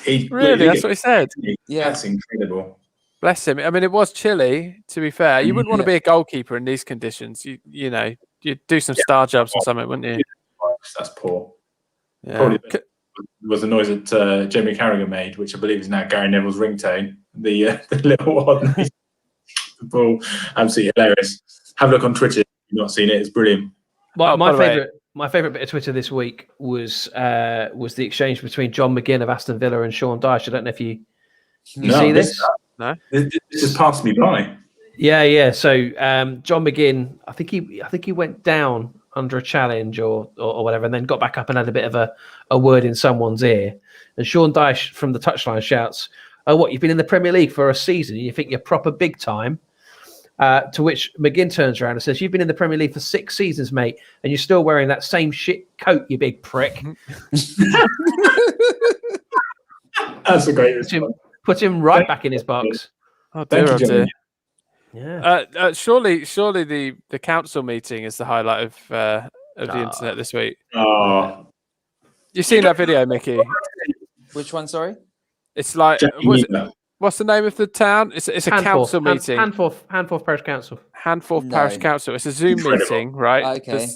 Really? That's what he said? Yeah. That's incredible. Bless him. I mean, it was chilly, to be fair. You wouldn't want to be a goalkeeper in these conditions. You'd do some star jumps or something, wouldn't you? That's poor. Yeah. Probably was the noise that Jamie Carragher made, which I believe is now Gary Neville's ringtone. The little one. The ball. Absolutely hilarious. Have a look on Twitter if you've not seen it. It's brilliant. My favourite bit of Twitter this week was the exchange between John McGinn of Aston Villa and Sean Dyche. I don't know if you see this. No, this has passed me by. Yeah. So John McGinn, I think he went down under a challenge or whatever, and then got back up and had a bit of a word in someone's ear. And Sean Dyche from the touchline shouts, "Oh, what? You've been in the Premier League for a season? And you think you're proper big time?" To which McGinn turns around and says, "You've been in the Premier League for 6 seasons, mate, and you're still wearing that same shit coat, you big prick." That's a great response. Put him right back in his box. Oh dear. Yeah. Surely the council meeting is the highlight of the internet this week. Oh, You've seen that video, Micky? Which one? Sorry. It's like what's the name of the town? It's a council meeting. Handforth Parish Council. Handforth Parish Council. It's a Zoom meeting, right? Okay.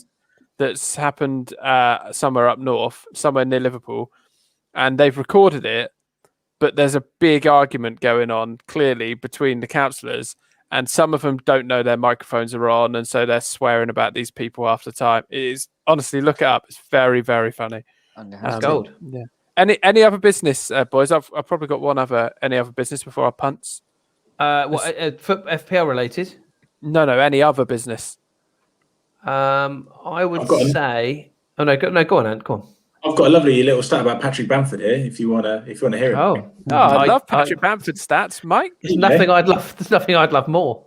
That's happened somewhere up north, somewhere near Liverpool, and they've recorded it. But there's a big argument going on, clearly, between the councillors, and some of them don't know their microphones are on, and so they're swearing about these people half the time. It is, honestly, look it up. It's very, very funny. That's gold. Yeah. Any other business, boys? I've probably got any other business before our punts. What for FPL related? No, any other business. I would say. Oh no, go on, Ant. Go on. I've got a lovely little stat about Patrick Bamford here. If you wanna hear it. I love Patrick Bamford stats, Mike. There's nothing I'd love more.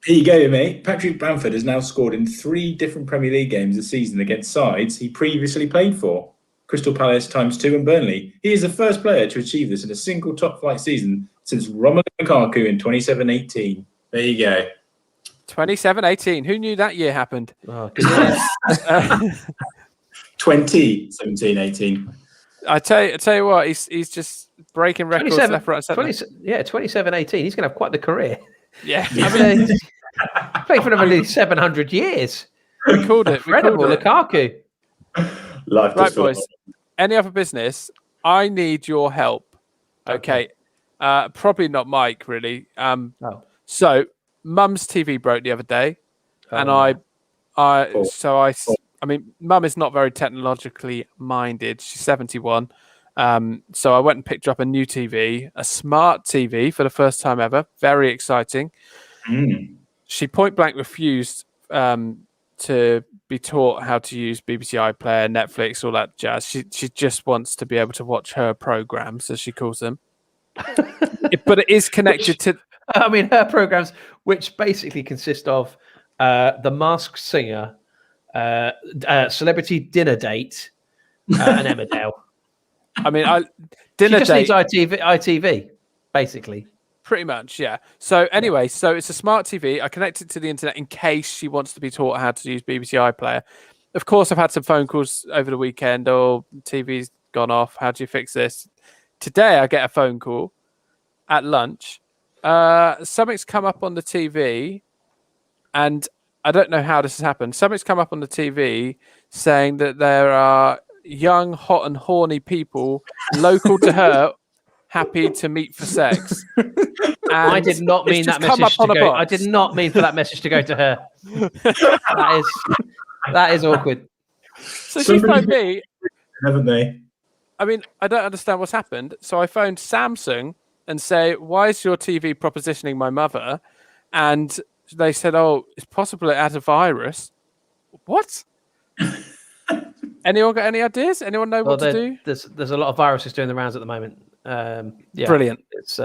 Here you go, mate. Patrick Bamford has now scored in 3 different Premier League games this season against sides he previously played for: Crystal Palace ×2 and Burnley. He is the first player to achieve this in a single top-flight season since Romelu Lukaku in 27-18. There you go. 27-18. Who knew that year happened? Oh, goodness. 2017-18. I tell you what, he's just breaking records left, right, centre. 27-18. He's going to have quite the career. Yeah. I mean, played for nearly 700 years. We called it. Incredible, Lukaku. Right, boys. Any other business? I need your help. Okay. Probably not Mike, really. So, Mum's TV broke the other day, and I mean, Mum is not very technologically minded. She's 71. So I went and picked her up a new TV, a smart TV for the first time ever. Very exciting. She point blank refused to be taught how to use BBC iPlayer, Netflix, all that jazz. She just wants to be able to watch her programs, as she calls them. But it is connected to... I mean, her programs, which basically consist of The Masked Singer, Celebrity Dinner Date, and Emmerdale. I mean, Dinner Date needs ITV, basically. Pretty much, yeah. So anyway, so it's a smart TV. I connect it to the internet in case she wants to be taught how to use BBC iPlayer. Of course, I've had some phone calls over the weekend. Oh, TV's gone off. How do you fix this? Today, I get a phone call at lunch. Something's come up on the TV, and I don't know how this has happened. Something's come up on the TV saying that there are young, hot and horny people local to her happy to meet for sex. And I did not mean that message to go. I did not mean for that message to go to her. That is awkward. So she phoned me. Haven't they? I mean, I don't understand what's happened. So I phoned Samsung and say, why is your TV propositioning my mother? And they said, oh, it's possible it has a virus. What? Anyone got any ideas? Anyone know what to do? There's a lot of viruses doing the rounds at the moment. Yeah, brilliant. It's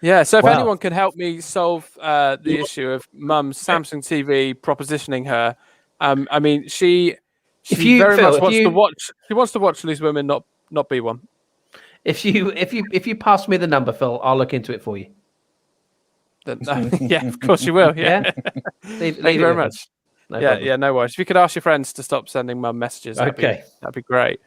yeah. So if anyone can help me solve the issue of Mum's Samsung TV propositioning her, I mean, she very much wants to watch. She wants to watch these women, not be one. If you pass me the number, Phil, I'll look into it for you. Yeah, of course you will. Yeah. Thank you very much. No problem. Yeah, no worries. If you could ask your friends to stop sending Mum messages, that'd be great.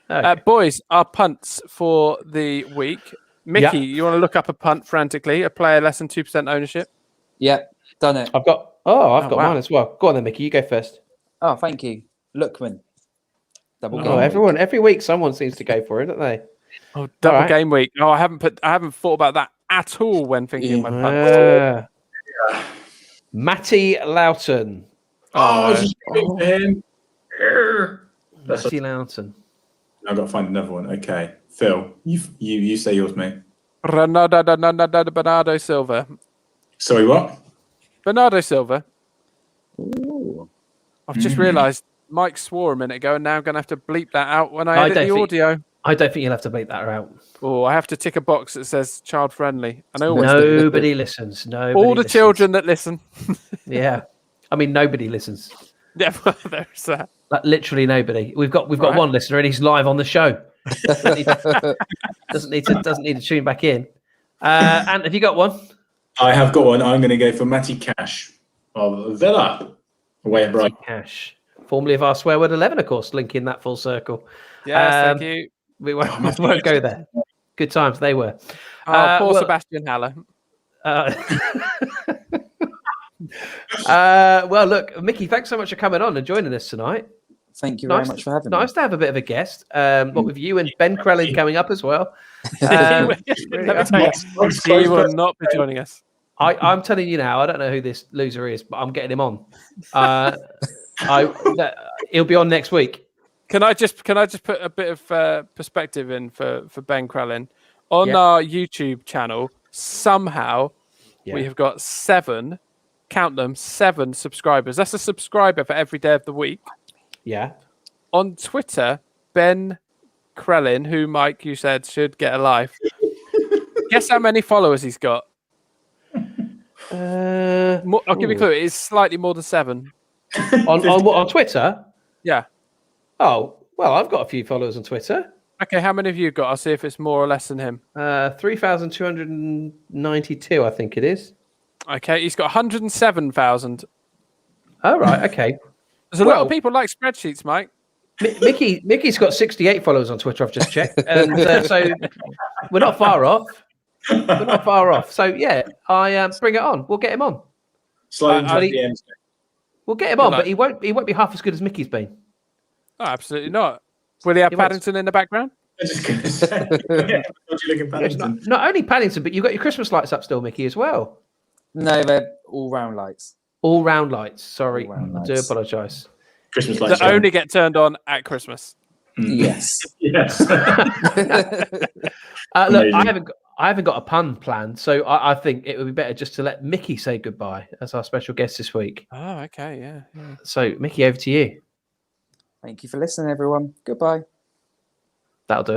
Okay. Boys, our punts for the week. Micky, you want to look up a punt frantically? A player less than 2% ownership? Yeah, done it. I've got mine as well. Go on then, Micky. You go first. Oh, thank you. Lookman. Double game. Everyone every week someone seems to go for it, don't they? Oh, double game week. Oh, I haven't thought about that at all when thinking of my punts. Matty Loughton. Him. Matty Loughton. I've got to find another one. Okay, Phil, you say yours, mate. Bernardo Silva. Sorry, what? Bernardo Silva. Ooh. I've just realised Mike swore a minute ago, and now I'm going to have to bleep that out when I edit the audio. I don't think you'll have to bleep that out. Oh, I have to tick a box that says child friendly. And I always nobody listens. All the children that listen. Yeah, I mean nobody listens. Yeah, well, there's that. Like, literally nobody. We've got one listener, and he's live on the show. Doesn't need to tune back in. And have you got one? I have got one. I'm going to go for Matty Cash of Villa away at Brighton. Cash, formerly of our swear word 11, of course, linking that full circle. Yes, thank you. We won't go there. Good times they were. Poor Sebastian Haller. Well, look, Micky, thanks so much for coming on and joining us tonight. Thank you very much for having me. Nice to have a bit of a guest. What with you and Ben Crellin coming up as well. He will not be joining us. I'm telling you now, I don't know who this loser is, but I'm getting him on. He'll be on next week. Can I just put a bit of perspective in for Ben Krellin on Yeah. our YouTube channel? Somehow we Yeah. have got 7. Count them, 7 subscribers. That's a subscriber for every day of the week. Yeah. On Twitter, Ben Krellin, who Mike you said should get a life. Guess how many followers he's got? I'll give you a clue. It's slightly more than 7. On Twitter? Yeah. Oh, well, I've got a few followers on Twitter. Okay, how many have you got? I'll see if it's more or less than him. 3,292, I think it is. Okay, he's got 107,000. Oh, right, okay. There's a lot of people like spreadsheets, Mike. Mickey's got 68 followers on Twitter, I've just checked. And so we're not far off. We're not far off. So, yeah, bring it on. We'll get him on. Slide into the DMs. We'll get him on, but he won't be half as good as Mickey's been. Oh, absolutely not. Will he have Paddington in the background? I was just going to say. Looking Paddington. Not only Paddington, but you've got your Christmas lights up still, Mickey, as well. No, they're all round lights. All round lights. Sorry, All-round I do lights. apologise. Christmas lights. That only get turned on at Christmas. Yes. Yes. Look, Amazing. I haven't got a pun planned, so I think it would be better just to let Mickey say goodbye as our special guest this week. Oh, okay, yeah. So, Mickey, over to you. Thank you for listening, everyone. Goodbye. That'll do it.